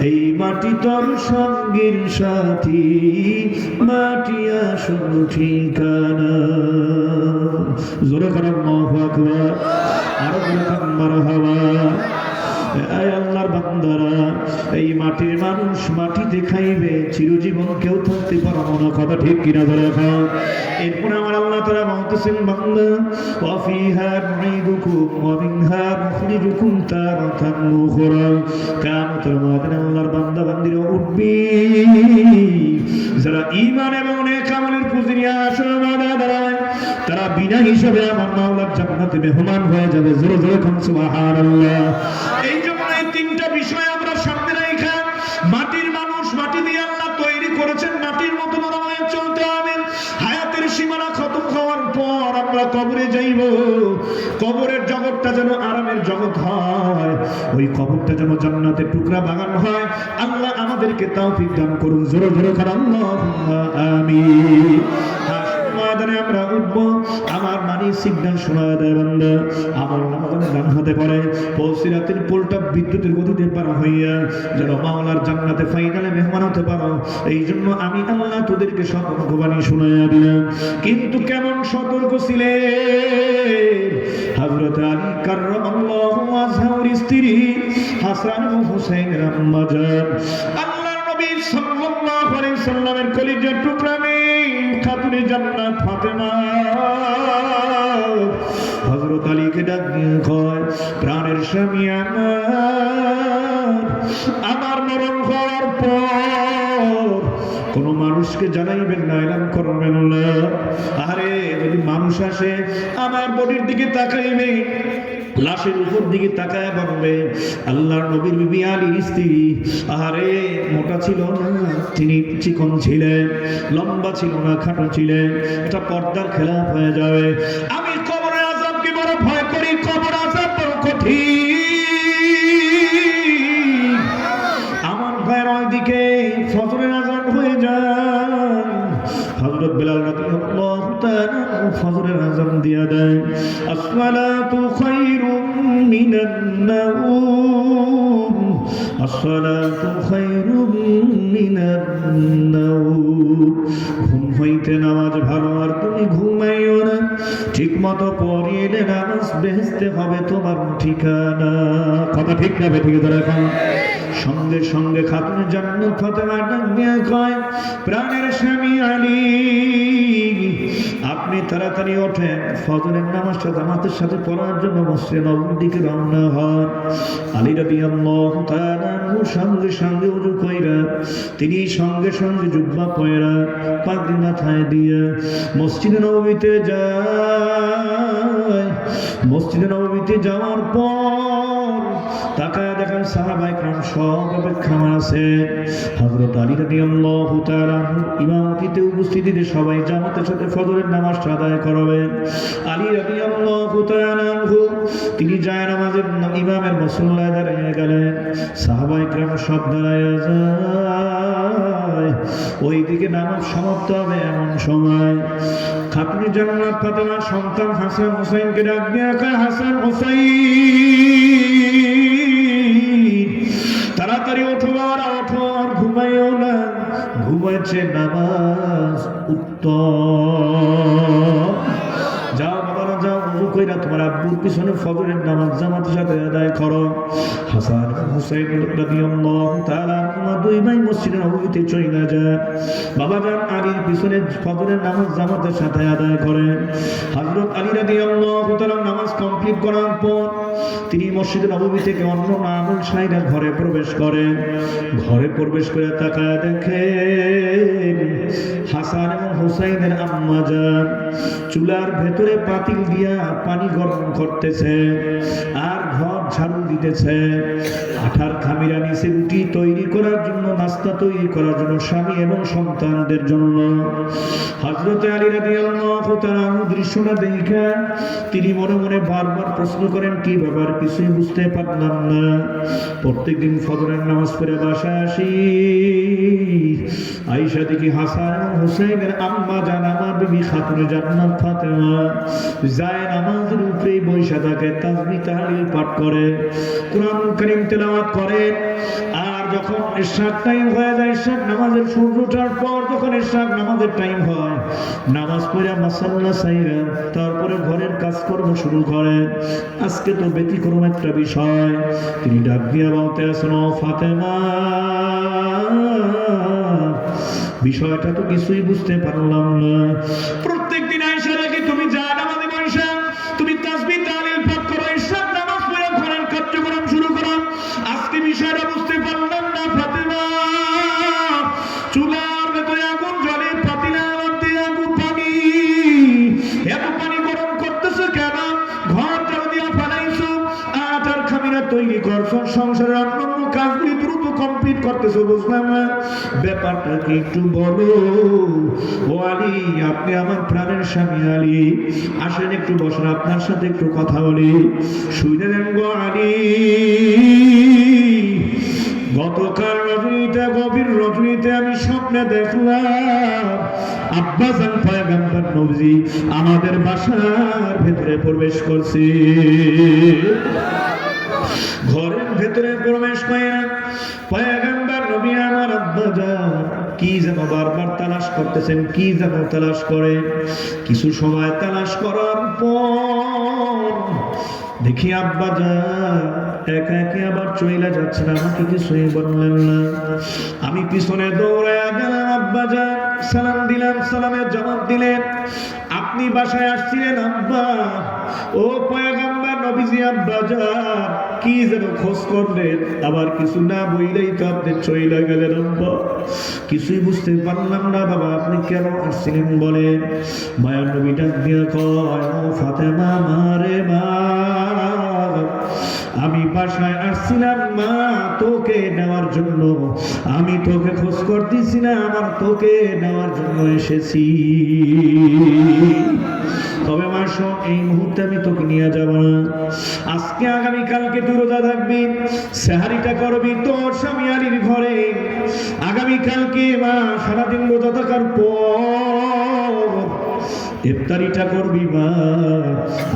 [SPEAKER 1] এই মাটি তোর সঙ্গের সাথী, মাটি আসল ঠিকানা। জোরে করে আল্লাহু আকবার, আরো জোরে করে মারহাবা। আয় আল্লাহর বান্দারা, এই মাটির মানুষ মাটিতে খাইবে, চিরজীবন কেউ থাকতে পারবো না, কথা ঠিক কিনা ধরে খাও। এরপরে আমার আল্লাহ তাআলা বলতেছেন, বান্দা ওয়া ফিহা নুঈদুকুম ওয়া মিনহা নুখরিজুকুম তারাতান উখরা। কিয়ামতের ময়দানে আল্লাহর বান্দা বান্দিরা উঠবে, যারা ঈমান এবং নেক আমলের পুঁজি নিয়ে আসলে ময়দানে দাঁড়ায়, তারা বিনা হিসাবে আমার মাওলার জান্নাতে মেহমান হয়ে যাবে। জোরে জোরে কোন সুবহানাল্লাহ। এই জন্য এই তিনটা বিষয় আমরা সামনে রাখা, মাটির মানুষ, মাটি দিয়ে আল্লাহ তৈরি করেছেন, মাটির মতো নরম হয়ে চলতে হবে। হায়াতের সীমানা খতম হওয়ার পর আমরা কবরে যাইব, কবরের জগৎটা যেন আরামের জগৎ হয়, ওই কবরটা যেন জান্নাতের টুকরা বাগান হয়। আল্লাহ আমাদেরকে তৌফিক দান করুন। জোরে জোরে করে আল্লাহুম্মা আমিন। ময়দানে আমরা উঠবো, আমার মানি সিগন্যাল শোনা দেয় বান্দা, আমার নামাজে ডান হাতে পড়ে পৌঁছিরাতের পোলটা বিদ্যুতের গতিতে পার হইয়া যেন মাওলার জান্নাতে ফাইনালে মেহমান হতে পারো। এই জন্য আমি আল্লাহ তোদেরকে সতর্কবাণী শুনাইয়া দিলাম। কিন্তু কেমন সতর্ক ছিলেন হযরত আলী কাররামাল্লাহু ওয়াজহার স্ত্রী হাসান ও হুসাইনের আম্মা জান, আল্লাহর নবী সাল্লাল্লাহু আলাইহি সাল্লামের কলিজার টুকরা খাতুনে জান্নাত ফাতেমা হযরত আলীকে ডাক দিয়ে কয়, প্রাণের স্বামী আমার মরণ হওয়ার পর কোন মানুষকে জানাইবেন না, এলান করবেন না। আরে যদি মানুষ আসে আমার বডির দিকে তাকাইবে, লাশের উপর দিকে তাকায় বলবে, আল্লাহর নবীর বিবি আলীর স্ত্রী আরে মোটা ছিল না, তিনি চিকন ছিলেন, লম্বা ছিল না, খাটো ছিলেন, এটা পর্দার খেলাফ হয়ে যাবে। আমি কবরের আযাবকে বড় ভয় করি, কবর আযাব বড় কঠিন। আমার ভয়ের ওইদিকে ফজরের আযান হয়ে যায়, হযরত বেলাল রাদিয়াল্লাহু তাআলা ফজরের আযান দিয়া দেয়, আসসালাতু খায়রুম মিনান নাওম, আসসালাতু খায়রুম মিনান নাওম। ঘুম হইতে নামাজ ভালো, আর তুমি ঘুমাইও না, ঠিক মতো পড়িয়ে নামাজ বেহেশতে হবে তোমার ঠিকানা। কথা ঠিক না ঠিক ধরে এখন সঙ্গে সঙ্গে খাতুনে জান্নাত ফাতেমা ডাক দিয়ে কয়, প্রাণের স্বামী আলী আপনি তাড়াতাড়ি ওঠেন, ফজরের নামাজটা জামাতের সাথে পড়ার জন্য মসজিদে নববীর দিকে রওনা হন। আলী রাদিয়াল্লাহু তাআলা সঙ্গে সঙ্গে ওযু কইরা, তিনি সঙ্গে সঙ্গে জুব্বা পয়রা পাগড়ি মাথায় দিয়ে মসজিদে নববীতে যায়। মসজিদে নববীতে যাওয়ার পর তাকায় দেখেন সাহাবায়ে কেরাম সব অপেক্ষমান আছে। হযরত আলী রাদিয়াল্লাহু তাআলা ইমামতিতে উপস্থিতিতে সবাই জামাতের সাথে ফজরের নামাজটা আদায় করবেন। আলী রাদিয়াল্লাহু তাআলা তিনি যায় নামাজের ইমামের মুসল্লায় দাঁড়িয়ে গেলেন, সাহাবায়ে কেরাম সব দাঁড়ায় যায়। ওইদিকে নামাজ সমাপ্ত হবে এমন সময় খাতুনে জান্নাত ফাতেমার সন্তান হাসান হুসাইনকে ডাক দিয়ে কয়, হাসান হুসাইন তাড়াতাড়ি ওঠো, আর ওঠো, আর ঘুমাইও না, ঘুমাইছে নামাজ উত্তম। যাও বাবারা যাও, ওযু কইরা তোমার আব্বুর পিছনে ফজরের নামাজ জামাতের সাথে আদায় করো। হাসান হুসাইন রাদিয়াল্লাহু তাআলা দুই ভাই মসজিদে নববীতে চলে যায়। বাবা জান আলীর পিছনে ফজরের নামাজ জামাতের সাথে আদায় করেন। হযরত আলী রাদিয়াল্লাহু তাআলা নামাজ কমপ্লিট করার পর তিনি মসজিদে নববী থেকে অন্য আমল সাইরা ঘরে প্রবেশ করেন। ঘরে প্রবেশ করে তাকায় দেখেন হাসান এবং হুসাইনের আম্মা যান চুলার ভেতরে পাতিল দিয়া পানি গরম করতেছে আর ঘর ঝাড়ু দিতেছে। আঠার খামিরা নিচে রুটি তৈরি করার জন্য, নাস্তা তৈরি করার জন্য স্বামী এবং সন্তানদের জন্য। হযরত আলী রাদিয়াল্লাহু তাআলা দৃশ্যটা দেখে তিনি মনে মনে বারবার প্রশ্ন করেন, কি ব্যাপার, কিছুই বুঝতে পারলাম না। প্রত্যেকদিন ফজরের নামাজ পড়ে বাসায় আসি, আয়েশা দেখি হাসান এবং হুসাইনের আম্মা জান আমার বিবি খাতুনে জান্নাত ফাতেমা যায় নামাজের উপরে বসে থাকে, তাসবিহ তাহলিল পাঠ করে, কোরআন কারীম তেলাওয়াত করে। আর যখন ইশরাক টাইম হয়ে যায়, ইশরাক নামাজের সূর্য ওঠার পর যখন ইশরাক নামাজের টাইম হয়, নামাজ পড়ে মাসাল্লা সাইরা তারপরে ঘরের কাজকর্ম শুরু করে। আজকে তো ব্যতিক্রম একটা বিষয়। তিনি ডাক দিয়া বলতে আসেন, ও ফাতেমা, বিষয়টা তো কিছুই বুঝতে পারলাম না। প্রত্যেকদিন আয়েশা দেখি তুমি যা নামাজে বসা, তুমি তাসবিহ তাহলিল পাঠ করো, ইশরাক নামাজ পড়ে ঘরের কার্যক্রম শুরু করো। আজকে বিষয়টা বুঝতে পারলাম না ফাতেমা। চুলার ভেতরে আগুন জ্বলে, পাতিলের মধ্যে আগুন পানি, এত পানি গরম করতেছো কেন? ঘরটা দিয়া ফালাইছো, আটার খামিরা তৈরি করছো, সংসারের অন্যান্য কাজগুলি দ্রুত কমপ্লিট করতেছো, বুঝলাম না ব্যাপারটা কি একটু বলো। ও আলী, আপনি আমার প্রাণের স্বামী আলী, আসেন একটু বসেন, আপনার সাথে একটু কথা বলি। শুনে দেন গো আলী, গতকাল রজনীতে, গভীর রজনীতে আমি স্বপ্নে দেখলাম আব্বাজান পয়গম্বর নবী আমাদের বাসার ভেতরে প্রবেশ করছে। ঘরের ভেতরে প্রবেশ করে পয়গম্বর নবী আমার আব্বাজান কি যেন বারবার তালাশ করতেছেন, কি যেন তালাশ করে। কিছু সময় তালাশ করার পর দেখি আব্বাজান একা একা আবার চলে যাচ্ছেন, আমাকে কিছুই বললেন না। আমি পিছনে দৌড়ায় গেলাম, আব্বাজান সালাম দিলাম, সালামের জবাব দিলেন, আপনি বাসায় আসছিলেন আব্বা? ও পয়গম্বর নবীজি, আব্বাজান কি যেন খোঁজ করলেন, আবার কিছু না বইলেই তো আপনি চলে গেলেন আব্বা। কিছুই বুঝতে পারলাম না বাবা, আপনি কেন আসছিলেন বলেন। মায়ার নবী ডাক দিয়া কয়, ও ফাতেমা, মারে মা, আমি বাসায় আসছিলাম মা তোকে নেওয়ার জন্য, আমি তোকে খোঁজ করতেছি না, আমার তোকে নেওয়ার জন্য এসেছি। তবে মা শোন, এই মুহূর্তে আমি তোকে নিয়ে যাব না। আজকে আগামীকালকে তুই রোজা থাকবি, সেহারিটা করবি তোর স্বামী আলীর ঘরে। আগামীকালকে মা সারাদিন রোজা থাকার পর ইফতারিটা করবি মা।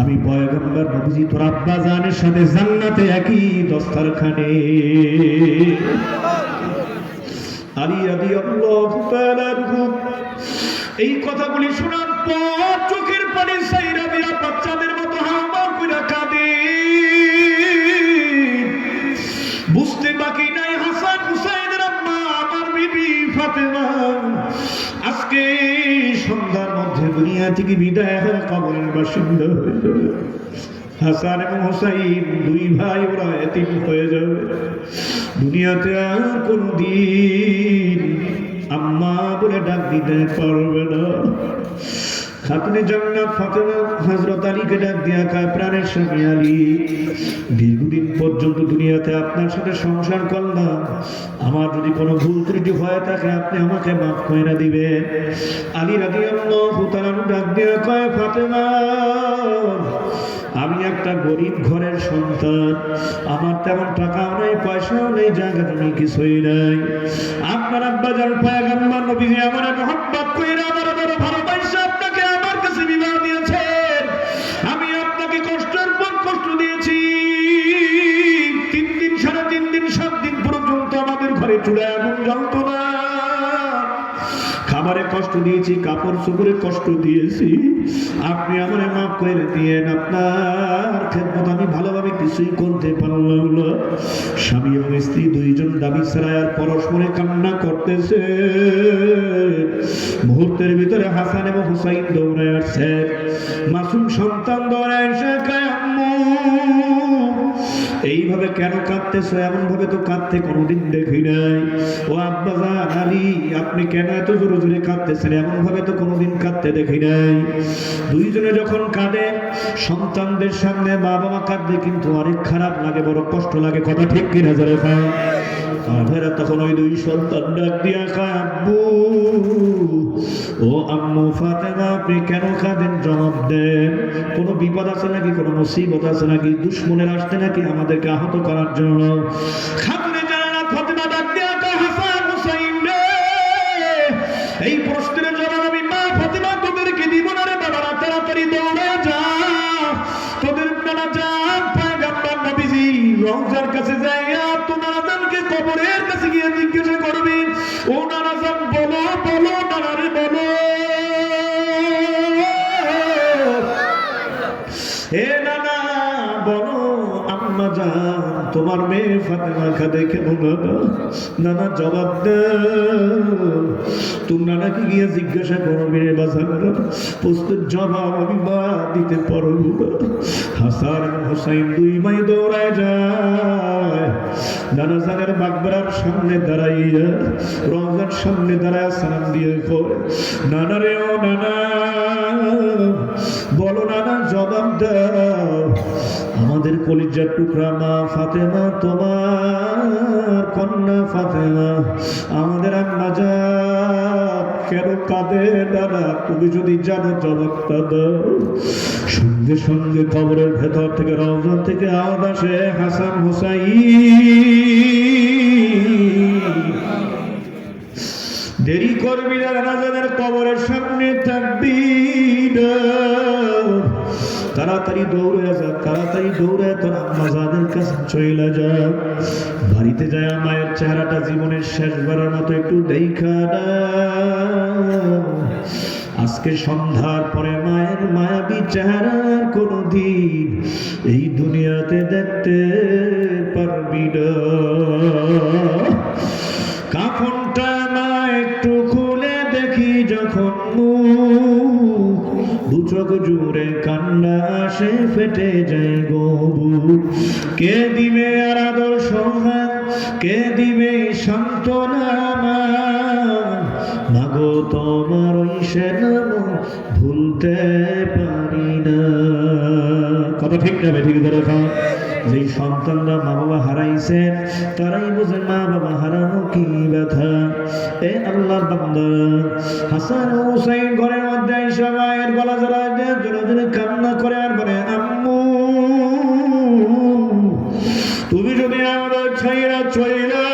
[SPEAKER 1] আমি পয়গম্বর নবীজি তোর আব্বাজানের সাথে জান্নাতে একই দস্তরখানে। আলী রাদিয়াল্লাহু তাআলা এই কথাগুলি শোনার পর চোখের পানি সাইরা দিয়া বাচ্চাদের মতো হাওয়া কইরা কাঁদে। বুঝতে বাকি নাই হাসান হুসাইনের আম্মা আমার বিবি ফাতেমা আজকে সন্ধ্যার মধ্যে দুনিয়া থেকে বিদায় হয়ে কবরের বাসিন্দা হয়ে যাবে। হাসান এবং হুসাইন দুই ভাই ওরা এতিম হয়ে যাবে। দুনিয়াতে আর কোনদিন আম্মা বলে ডাক দিতে পারবে না। খাতুনে জান্নাত ফাতেমা হযরত আলীকে ডাক দিয়া কয়, প্রাণের স্বামী আলী, দীর্ঘদিন পর্যন্ত দুনিয়াতে আপনার সাথে সংসার করলাম, আমার যদি কোনো ভুল ত্রুটি হয়ে থাকে আপনি আমাকে মাফ করে দিবেন। আলী রাদিয়াল্লাহু তাআলা ডাক দিয়া কয়, ফাতেমা, আমি একটা গরিব ঘরের সন্তান, আমার তেমন টাকাও নেই, পয়সাও নেই, জায়গা জমি কিছুই নাই। আপনার আব্বাজান পয়গম্বর নবীজি আমার মহব্বত কইরা আমার বড় ভালোবাসা আপনাকে আমার কাছে বিবাহ দিয়েছেন। আমি আপনাকে কষ্টের পর কষ্ট দিয়েছি। 3 দিন, 3.5 দিন, 7 দিন পর্যন্ত আমাদের ঘরে চুলায় আগুন জ্বলত না। খাবারে কষ্ট দিয়েছি, কাপড় চোপড়ে কষ্ট দিয়েছি, আপনি আমারে মাফ করে দিয়েন। আপনার খেদমত আমি ভালোভাবে কিছুই করতে পারলাম না। স্বামী এবং স্ত্রী দুইজন দাবি ছাড়াই আর পরস্পরে কান্না করতেছে। মুহূর্তের ভিতরে হাসান এবং হুসাইন দৌড়ে আসছে। মাসুম সন্তান দৌড়ে এসে কয়, আম্মু এইভাবে কেন কাঁদতেছো? এমন ভাবে তো কাঁদতে কোনোদিন দেখি নাই। ও আব্বাজান আলী, আপনি কেন এত জোরে জোরে কাঁদতেছেন? এমন ভাবে তো কোনোদিন কাঁদতে দেখি নাই। দুইজনে যখন কাঁদে, সন্তানদের সামনে মা বাবা কাঁদলে কিন্তু অনেক খারাপ লাগে, বড় কষ্ট লাগে। কথা ঠিক কিনা জোরে খায়? আর তখন ওই দুই সন্তান ডাক দিয়া কয়, আব্বু ও আম্মু ফাতেমা, আপনি কেন কাঁদেন? জবাব দেন। কোনো বিপদ আছে নাকি? কোনো মুসিবত আছে নাকি? দুশ্মনের আসতে নাকি আমাদেরকে আহত করার জন্য? খাতুনে জানালা ফাতেমা ডাক দিয়া কয়, হাসান হুসাইন রে, এই প্রশ্নের জবাব আমি মা ফাতেমা তোদেরকে দিব না রে বাবারা, তাড়াতাড়ি দৌড়ে যা, তোদের নানা যান পয়গম্বর নবীজি রওজার কাছে যাইয়া তোমার আজানকে কবরের কাছে গিয়ে জিজ্ঞাসা করবি, ও নানা যান বলো বলো নানা রে বলো, হে নানা বলো, আম্মা জান তোমার মেয়ে ফাতেমা কাঁদে কেন নানা? নানা জবাব দে। তুমি নানাকে গিয়ে জিজ্ঞাসা করবি রে বাজার, প্রশ্নের জবাব আমি মা দিতে পারবো না। হাসান হুসাইন দুই ভাই দৌড়ায় যায়, নানা জানের মাকবারার সামনে দাঁড়াইয়া, রওজার সামনে দাঁড়ায় সালাম দিয়ে কয়, নানা রে ও নানা বলো নানা, জবাব দাও। আমাদের কলিজার টুকরা মা ফাতেমা, তোমার কন্যা ফাতেমা, আমাদের আম্মা জান কেন কাঁদে নানা? তুমি যদি জানো জবাবটা দাও। সঙ্গে সঙ্গে কবরের ভেতর থেকে, রওজা থেকে আওয়াজ আসে, হাসান হুসাইন দেরি করবি না, নানাজানের কবরের সামনে থাকবি না, তাড়াতাড়ি দৌড়ে যা, তাড়াতাড়ি দৌড়ে তোর আম্মা জানের কাছে চলে যা। বাড়িতে যায় মায়ের চেহারাটা জীবনের শেষবারের মতো একটু দেখা না। আজকে সন্ধ্যার পরে মায়ের মায়াবী চেহারা কোনদিন এই দুনিয়াতে দেখতে পারবি না। কাফনটা মা একটু খুলে দেখি যখন দু চোখ জুড়ে কান্না আসে, ফেটে যায় গবু। কে দিবে আর আদর সন্ধান, কে দিবে সান্ত্বনা? মাগো তোমার ওই সে নাম ভুলতে পারি না। কথা ঠিক না ঠিক ধরে খাও। যেই সন্তানরা মা বাবা হারাইছেন তারাই বুঝে মা বাবা হারানো কি ব্যথা। এ আল্লাহর বান্দা, হাসান হুসাইন ঘরের মধ্যে আইসা মায়ের গলা জড়ায় দিয়ে জোরে জোরে কান্না করে আর বলে, আম্মু তুমি যদি আমাদের ছাইরা চইলা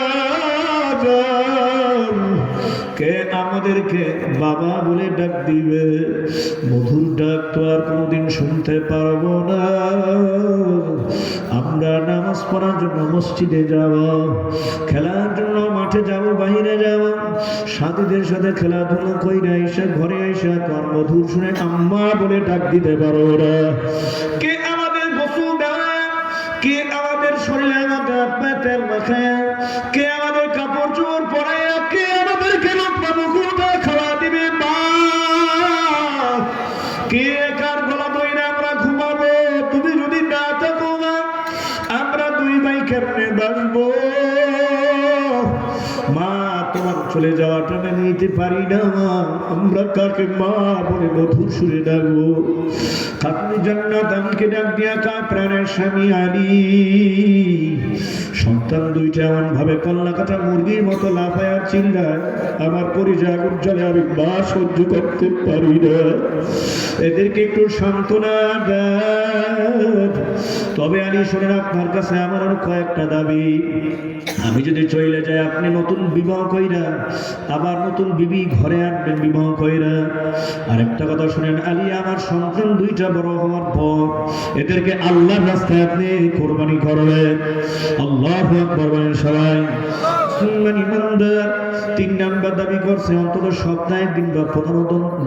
[SPEAKER 1] যাও, কে আমাদেরকে বাবা বলে ডাক দিবে? মধুর ডাক তো আর কোনোদিন শুনতে পারবো না। আমরা নামাজ পড়ার জন্য মসজিদে যাব, খেলার জন্য মাঠে যাব, বাইরে যাব, সাথীদের সাথে খেলাধুলা কইরা আইসা ঘরে আইসা তোর মধুর শুনে আম্মা বলে ডাক দিতে পারো না। কে আমাদের গোসল দেয়, কে আমাদের শরীরে আমাদের পেটের মাখায়, কে আমাদের কাপড় চোপড় পরায়, কে আমাদেরকে লোকমা মুখটা খাওয়া দিবে? মা কে কার গলা ধরে আমরা ঘুমাবো? তুমি যদি না থাকো না আমরা দুই ভাই কেমনে বাঁচবো? মা তোমার চলে যাওয়াটা মেনে নিতে পারি না। আমরা কাকে মা বলে মধুর সুরে ডাকবো? খাতুনে জান্নাত আমাকে ডাক দিয়া কা প্রাণের স্বামী আলী, সন্তান দুইটা এমন ভাবে কল্লা কাটা মুরগির মতো লাফায় আর চিল্লায়, আমার পরিচয় আগুন জ্বলে, আমি মা সহ্য করতে পারি না। এদেরকে একটু সান্ত্বনা দেন। তবে আলী শোনেন, আপনার কাছে আমার আর কয়েকটা দাবি। আমি যদি চলে যাই, আপনি নতুন বিবাহ কইরা আবার নতুন বিবি ঘরে আনবেন বিবাহ কইরা। আর একটা কথা শুনেন আলী, আমার সন্তান দুইটা বড় হওয়ার পর এদেরকে আল্লাহর রাস্তায় আপনি কোরবানি করবেন। আল্লাহু আকবার বলেন সবাই। তিন নাম্বার দাবি করছে, অন্তত সপ্তাহে একদিন বা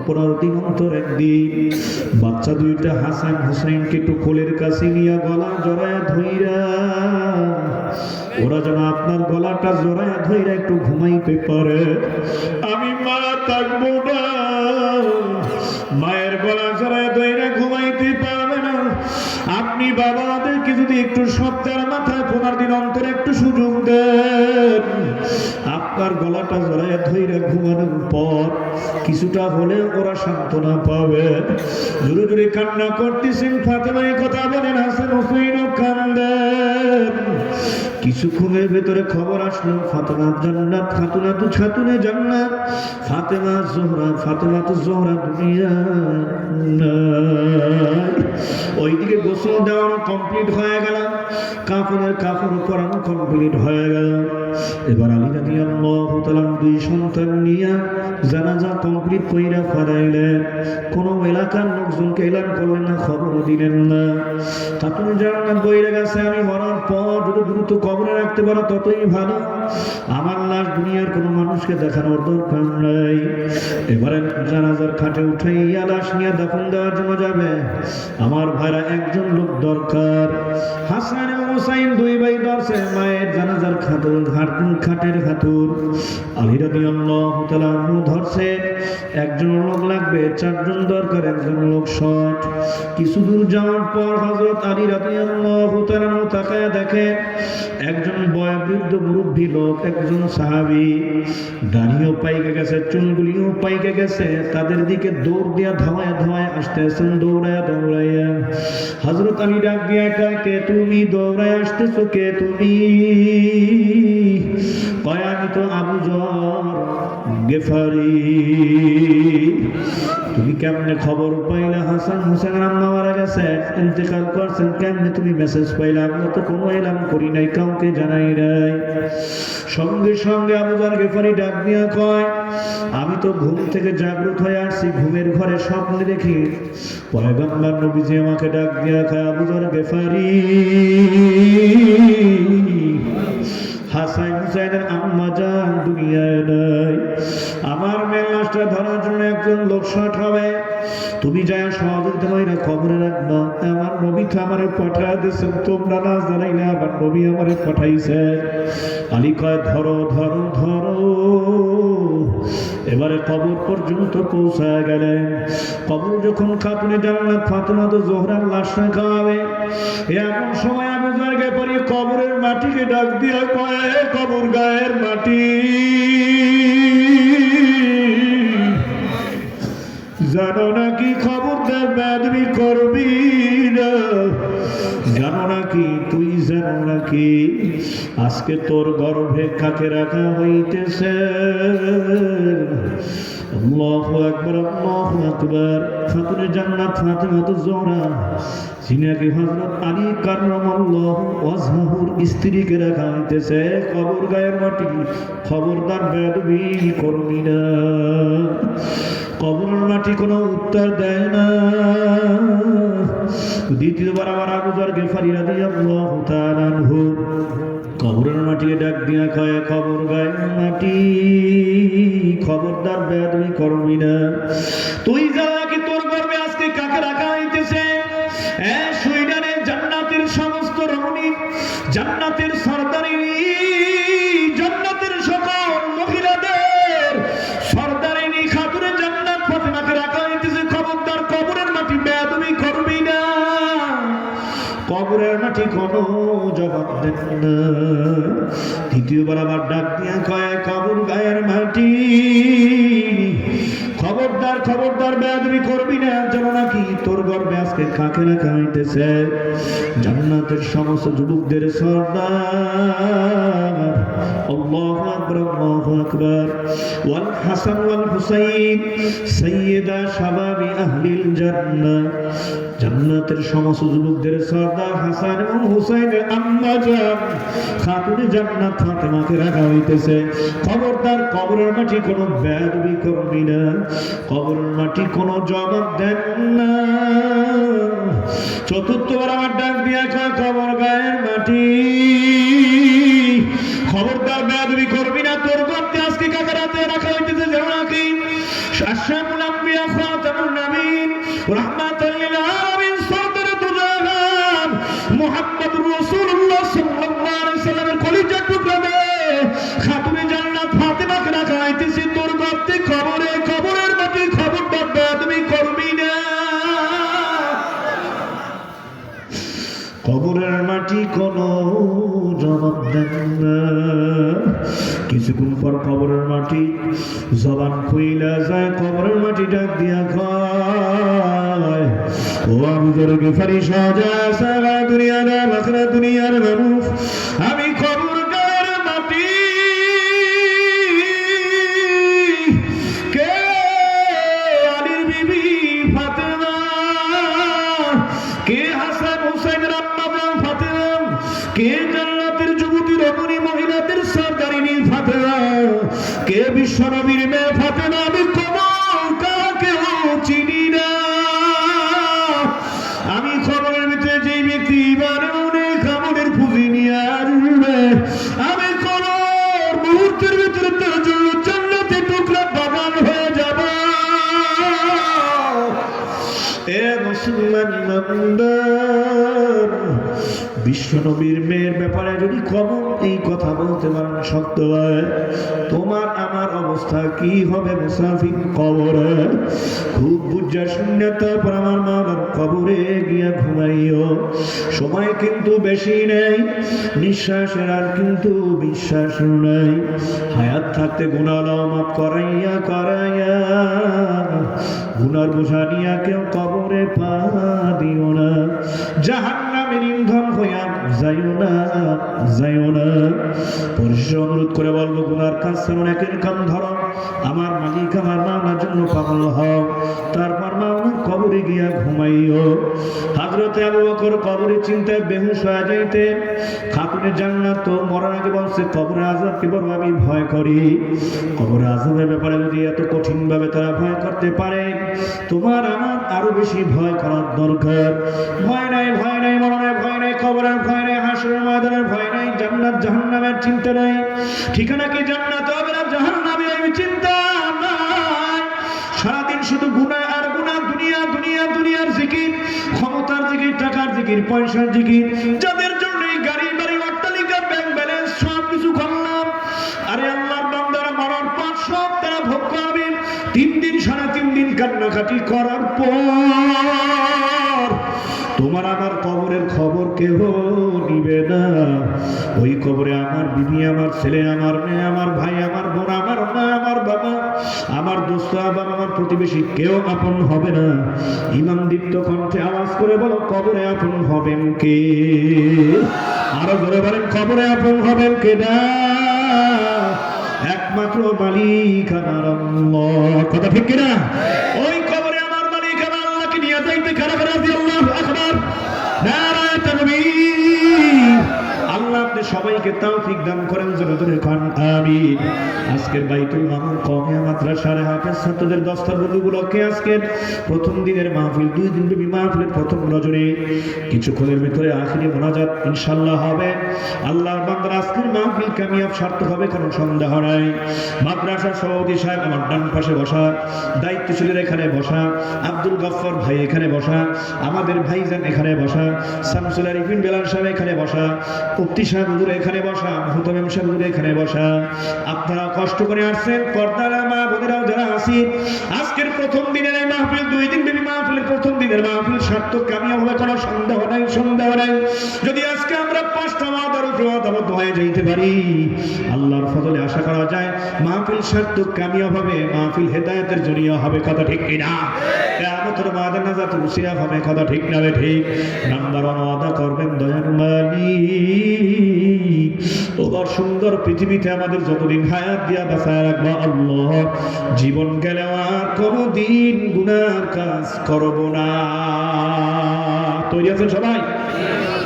[SPEAKER 1] 15 দিন অন্তর একদিন বাচ্চা দুইটা হাসান হুসাইনকে একটু কোলের কাছে নিয়ে গলা জড়ায় ধইরা, ওরা যেন আপনার গলাটা জড়ায় ধইরা একটু ঘুমাইতে পারে। আমি মা থাকবো না, মায়ের গলা জড়ায় ধইরা ঘুমাইতে পারবে না, আপনি বাবাদেরকে যদি একটু সপ্তাহের মাথায় 15 দিন অন্তর একটু সুযোগ দেন, আপনার গলাটা জড়ায় ধইরা ঘুমানোর পর কিছুটা হলে ওরা সান্ত্বনা পাবে। জোরে জোরে কান্না করতেছেন, ফাতেমা এই কথা বলেন, হাসান হুসাইনও কান্দেন। কিছুক্ষণের ভেতরে খবর আসলো ফাতেমা জান্নাত, ফাতেমা তো ছাতুনে জান্নাত, ফাতেমা তো জোহরা দুনিয়া। ওইদিকে গোসল দেওয়ানো কমপ্লিট হয়ে গেল, কাপড় পরানো কমপ্লিট হয়ে গেল। এবার আলী রাদিয়াল্লাহু তাআলা 2 সন্তান নিয়ে জানাজা কমপ্লিট কইরা ফরাইলেন। কোন এলাকার লোকজনকে এলান করলেন না, খবর দিলেন না। তারপরে জান্নাত বইরে গেছে, আমি মরার পর যত দ্রুত কবরে রাখতে পারো ততই ভালো, আমার লাশ দুনিয়ার কোনো মানুষকে দেখানোর দরকার নাই। এবারে জানাজার খাটে উঠাইয়া লাশ নিয়ে দাফন দেওয়ার জন্য যাবে, আমার ভাইরা একজন লোক দরকার। হাসান এবং হুসাইন 2 ভাই ধরছে মায়ের জানাজার খাটের হাতুর। আলী রাদিয়াল্লাহু তাআলা ধরছে একজন লোক লাগবে, 4 জন দরকার, একজন লোক শর্ট। কিছু দূর যাওয়ার পর হযরত আলী রাদিয়াল্লাহু তাআলা তাকায় দেখে একজন বয়োবৃদ্ধ মুরব্বী লোক, একজন সাহাবী, দাড়িও পাইকে গেছে, চুলগুলিও পাইকে গেছে, তাদের দিকে দৌড় দিয়া ধাওয়ায় আসতেছেন, দৌড়াইয়া। হযরত আলী ডাক দিয়া কয়, কে তুমি? দৌড়ায় আসতেছো কে তুমি? কয়, আমি তো আবু যর গেফারি। তুমি কেমনে খবর পাইলা? হাসান হুসাইন আম্মা মারা গেছে, ইন্তেকাল করছেন, কেমনে তুমি মেসেজ পাইলা? আমরা তো কোনো এলাম করি নাই, কাউকে জানাই নাই। সঙ্গে সঙ্গে আবু যর গেফারি ডাক দিয়া কয়, আমি তো ঘুম থেকে জাগ্রত হয়ে আসছি, ঘুমের ঘরে স্বপ্নে দেখি পয়গম্বর নবীজি আমাকে ডাক দিয়া কয়, আবু যর গেফারি, হাসান হুসাইনের আম্মা জান দুনিয়ায় নাই, আমার মেয়ের লাশটা ধরার জন্য একজন লোক শট হবে, তুমি যায় সহযোগিতা কইরা খবরে রাখবা। আমার নবী তো আমারে পাঠায় দিয়েছেন, তোমরা না জানাইলে আমার নবী আমারে পাঠাইছে। আলী কয়, ধরো। এবারে কবর পর্যন্ত পৌঁছায় গেলেন। কবর যখন খাতুনে জান্নাত ফাতেমা তো জোহরার লাশ রাখা হবে, এমন সময় আবু যর গেফারি কবরের মাটিকে ডাক দিয়া কয়, কবর গায়ের মাটি, জানো নাকি খবরদার বেয়াদবি করবি না, জানো নাকি, তুই জানো নাকি আজকে তোর গর্ভে কাকে রাখা হইতেছে? আল্লাহু আকবার, আল্লাহু আকবার। খাতুনে জান্নাত ফাতেমা তো জোহরা, যিনাকে হযরত আলী কাররামাল্লাহু ওয়াজহাহুর স্ত্রীকে রাখা হইতেছে কবর গায়ের মাটি, খবরদার বেয়াদবি করবি না। কবরের মাটি কোনো উত্তর দেয় না। দ্বিতীয়বার আবার আবু যর গেফারি রাদিয়াল্লাহু তাআলা আনহু কবরের মাটিকে ডাক দিয়া কয়, খবর গায়ের মাটি, খবরদার বেয়াদবি করবি না। তুই জানা কি তোর গর্ভে আজকে কাকে রাখা হইতেছে? সুইডানের জান্নাতের সমস্ত রমণী, জান্নাতের সরদারি, জান্নাতের সকল মহিলাদের সরদারিনী খাতুনে জান্নাত ফাতেমাকে রাখা হইতেছে, খবরদার কবরের মাটি বেয়াদবি করবি না। কবরের মাটি কোনো জবাব দেন না। দ্বিতীয়বার আবার ডাক দিয়া কয়, কবর গায়ের মাটি, খবরদার বেয়াদবি করবি না, জানো নাকি তোর গর্ভে আজকে কাকে রাখা হইতেছে? জান্নাতের সমস্ত যুবকদের সর্দার। আল্লাহু আকবার, আল্লাহু আকবার। ওয়াল হাসান ওয়াল হুসাইন সাইয়্যিদা শাবাবি আহলিল জান্নাহ, জান্নাতের সমস্ত যুবকদের সর্দার হাসান এবং হুসাইনের আম্মা জান খাতুনে জান্নাত ফাতেমাকে রাখা হইতেছে। খবরদার কবরের মাটি কোনো বেয়াদবি করবি না, কবরের মাটি কোনো জবাব দেন না। চতুর্থবার আমার ডাক দিয়া কয়, কবর গায়ের মাটি, খবরদার বেয়াদবি করবি না, তোর গর্তে আজকে কাকে রাতে রাখা হইতেছে? জানো নাকি আশরাফুল আম্বিয়া খাতামুন নবীন রাহমাতুল লিল আলামিন সরদারে দুজাহান মুহাম্মদুর রাসূলুল্লাহ সাল্লাল্লাহু আলাইহি ওয়াসাল্লামের কলিজার টুকরা খাতুনে জান্নাত ফাতেমাকে রাখা হইতেছে তোর গর্তে, কবরের মাটি, খবরদার বেয়াদবি করবি না। কিছুক্ষণ পর কবরের মাটি জবান খুইলা যায়, কবরের মাটি ডাক দিয়া কয়, ও আবু যর গিফারি সাজা সারা দুনিয়ার আখিরাত দুনিয়ার মানুষ, আমি কবর গায়ের মাটি, কে আলীর বিবি ফাতেমা, কে হাসান হুসাইনের আম্মা জান ফাতেমা, কে জান্নাতের যুবতী রমণী মহিলাদের সরদারিনী ফাতেমা, কে বিশ্বনবীর মেয়ে ফাতেমা, আমি কবর কাকেও চিনি না। আমি খবরের ভিতরে যেই ব্যক্তি এবার অনেক আমলের পুঁজি নিয়ে আসবে, আমি কবর মুহূর্তের ভিতরে তার জন্য জান্নাতে টুকরা বাগান হয়ে যাব। এ মুসলমান ইমানদার, বিশ্বনবীর মেয়ের ব্যাপারে যদি কমন এই কথা বলতে পারেন শক্ত হয়, তোমার আমার অবস্থা কি হবে মুসাফির কবরে? খুব বুঝা শূন্য, তারপর আমার মামার কবরে গিয়া ঘুমাইও। সময় কিন্তু বেশি নেই, নিঃশ্বাসের আর কিন্তু বিশ্বাস নেই। হায়াত থাকতে গুনাহ মাফ করাইয়া করাইয়া গুনার বোঝা নিয়া কেউ কবরে পা দিও না, জাহান্নামের ইন্ধন হইয়া যাইও না, যাইও না। পরিশেষে অনুরোধ করে বলবো, গুনার কাজ ছাড়ুন, একের কাম ধরো, আমার মালিক আমার মাওলার জন্য পাগল হও, তারপর মাওলার কবরে গিয়া ঘুমাইও। হযরতে আবু বকর কবরে চিন্তায় বেহুশ হয়ে যাইতেন। খাতুনে জান্নাত তো মরার আগে বলছে, কবরে আযাবকে বড় আমি ভয় করি। কবরে আযাবের ব্যাপারে যদি এত কঠিন ভাবে তারা ভয় করতে পারে, তোমার আমার আরো বেশি ভয় করার দরকার। ভয় নাই, ভয় নাই মরণের ভয় নাই, কবরের ভয় নাই, হাসরের ময়দানের ভয় নাই, জান্নাত জাহান্নামের চিন্তা নাই। ঠিকানা কি জান্নাত হবে না জাহান্নামে, এই চিন্তা নাই। সারাদিন শুধু গুনাহ আর গুনাহ, দুনিয়া দুনিয়া দুনিয়ার জিকির, ক্ষমতার জিকির, টাকার জিকির, পয়সার জিকির, যাদের জন্য এই গাড়ি বাড়ি অট্টালিকা ব্যাংক ব্যালেন্স সব কিছু করলাম। আরে আল্লাহর বান্দারা মরার পর সব তারা ভোগ করবে। 3 দিন 3.5 দিন কান্নাকাটি করার পর তোমার আমার কবরের খবর কেউ নিবে না। ওই কবরে আমার বিবি, আমার ছেলে, আমার মেয়ে, আমার ভাই, আমার বোন, আমার মা, আমার বাবা, আমার দোস্ত, আমার প্রতিবেশী কেউ আপন হবে না। ইমানদীপ্ত কণ্ঠে আওয়াজ করে বলো, কবরে আপন হবেন কে? আরো জোরে বলেন, কবরে আপন হবেন কে? না, একমাত্র মালিক আমার আল্লাহ। কথা ঠিক কিনা? ওই কবরে আমার মালিক আমার আল্লাহকে নিয়ে যাইতে খারাপ রাজি। আল্লাহু আকবার, নারায়ে তাকবীর। আল্লাহ আপনি সবাইকে তৌফিক দান করেন, জোরে জোরে কোন আমিন। আজকের বাইতুল মামুন কওমিয়া মাদ্রাসার হাফেজ ছাত্রদের দস্তারবন্দি উপলক্ষে আজকের প্রথম দিনের মাহফিল, 2 দিন ব্যাপী মাহফিলের প্রথম রজনী, কিছুক্ষণের ভিতরে আখিরি মোনাজাত ইনশাআল্লাহ হবে। আল্লাহর বান্দারা আজকের মাহফিল কামিয়াব সার্থক হবে, কোনো সন্দেহ নাই। মাদ্রাসার সভাপতি সাহেব আমার ডান পাশে বসা, দায়িত্বশীলের এখানে বসা, আব্দুল গফফর ভাই এখানে বসা, আমাদের ভাইজান এখানে বসা, শামসুল আরিফিন বেলাল সাহেব এখানে বসা, মুফতি সাহেব হুজুর এখানে বসা, মুহতামিম সাহেব হুজুর এখানে বসা। আপনারা কষ্ট করে আসছেন, পর্দার মা বোনেরাও যারা আছেন, আজকের প্রথম দিনের এই মাহফিল, 2 দিন ব্যাপী মাহফিলের প্রথম দিনের মাহফিল সার্থক কামিয়াব হবে, কোনো সন্দেহ নাই, সন্দেহ নাই। যদি আজকে আমরা 5টা ওয়াদার উপরে ওয়াদাবদ্ধ হয়ে যাইতে পারি, আল্লাহর ফজলে আশা করা যায় মাহফিল সার্থক কামিয়াব হবে, মাহফিল হেদায়েতের জরিয়া হবে। কথা ঠিক কিনা? কিয়ামতের ময়দানে নাজাতুল উসিলা হবে। কথা ঠিক না? ঠিক। নাম্বার 1 ওয়াদা করবেন দয়ার মালিক, ওর সুন্দর পৃথিবীতে আমাদের যতদিন হায়াত দিয়া বাঁচায় রাখবা আল্লাহ, জীবন গেলে আর কোনদিন গুনার কাজ করব না। তৈরি আছেন সবাই?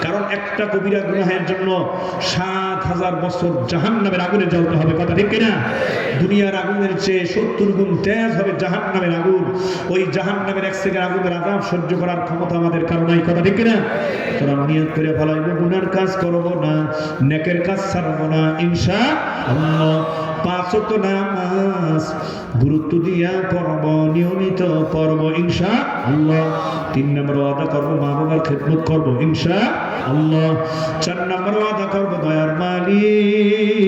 [SPEAKER 1] কারণ একটা কবিরা গুনাহের জন্য 7000 বছর জাহান্নামের আগুনে জ্বলতে হবে। কথা ঠিক কিনা? দুনিয়ার আগুনের চেয়ে 70 গুণ তেজ হবে জাহান্নামের আগুন। ওই জাহান্নামের 1 সেকেন্ড আগুনের আযাব সহ্য করার ক্ষমতা আমাদের কারো নাই। কথা ঠিক কিনা? তোরা নিয়ত করে ফলাইব, গুনার কাজ করব না, নেকের কাজ ছাড়ব না ইনশাআল্লাহ। 5 ওয়াক্ত নামাজ গুরুত্ব দিয়া পড়ব, নিয়মিত পড়ব ইনশাআল্লাহ। 3 নম্বর ওয়াদা করব মা বাবার খেদমত করব ইনশাআল্লাহ। 4 নম্বর ওয়াদা করব দয়ার মালিক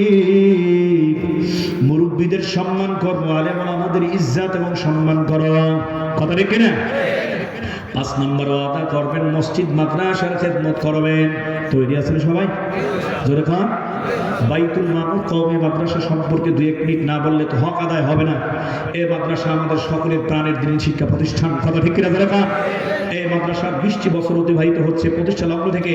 [SPEAKER 1] মুরব্বীদের সম্মান করব, আলেম ওলামাদের ইজ্জত এবং সম্মান করব। কথা ঠিক কিনা? 5 নম্বর ওয়াদা করবেন মসজিদ মাদ্রাসার খেদমত করবেন। তৈরি আছেন সবাই? জোরে খান বাইতুল মামুর কওমি মাদ্রাসা সম্পর্কে 2-1 মিনিট না বললে তো হক আদায় হবে না। এই মাদ্রাসা আমাদের সকলের প্রাণের দিন শিক্ষা প্রতিষ্ঠান, কথা ঠিক কিনা যারা? এই মাদ্রাসার 20টি বছর অতিবাহিত হচ্ছে প্রতিষ্ঠা লগ্ন থেকে।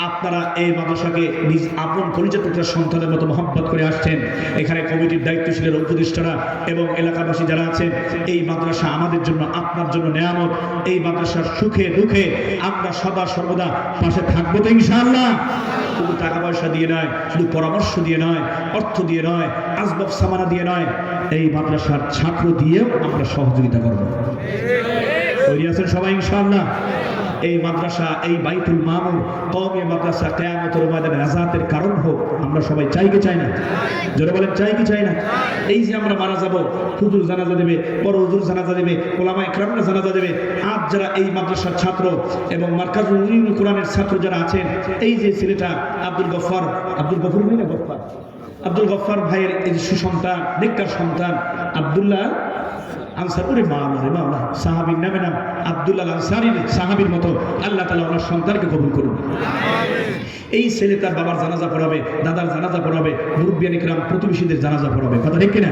[SPEAKER 1] আপনারা এই মাদ্রাসাকে নিজ আপন কলিজার টুকরা সন্তানের মতো মহব্বত করে আসছেন। এখানে কমিটির দায়িত্বশীলের উপদেষ্টারা এবং এলাকাবাসী যারা আছেন, এই মাদ্রাসা আমাদের জন্য, আপনার জন্য নেয়ামত। এই মাদ্রাসার সুখে দুঃখে আমরা সদা সর্বদা পাশে থাকবো তো ইনশাআল্লাহ। শুধু টাকা পয়সা দিয়ে নয়, শুধু পরামর্শ দিয়ে নয়, অর্থ দিয়ে নয়, আসবাব সামানা দিয়ে নয়, এই মাদ্রাসার ছাত্র দিয়েও আমরা সহযোগিতা করবো। তৈরি আছেন সবাই ইনশাআল্লাহ? এই মাদ্রাসা, এই বাইতুল মামুর কওমি মাদ্রাসা কিয়ামতের ময়দানে নাজাতের কারণ হোক, আমরা সবাই চাই কি চাই না? জোরে বলেন, চাই কি চাই না? এই যে আমরা মারা যাব, হুজুর জানাজা দেবে, বড় হুজুর জানাজা দেবে, ওলামা ইকরামরা জানাজা দেবে, আজ যারা এই মাদ্রাসার ছাত্র এবং মার্কাজুল উলুমুল কোরআনের ছাত্র যারা আছেন, এই যে ছেলেটা আব্দুল গফফার ভাই না গফফার, আব্দুল গফফার ভাইয়ের এই যে সুসন্তান, নেককার সন্তান আব্দুল্লাহ আনসার, ওরে মাওলা সাহাবীর নামে নাম আব্দুল্লাহ আনসারীর সাহাবীর মতো আল্লাহ তাআলা ওনার সন্তানকে কবুল করুন। এই ছেলে তার বাবার জানাজা পড়াবে, দাদার জানাজা পড়াবে, মুরব্বিয়ান ইকরাম প্রতিবেশীদের জানাজা পড়াবে, কথা ঠিক কিনা?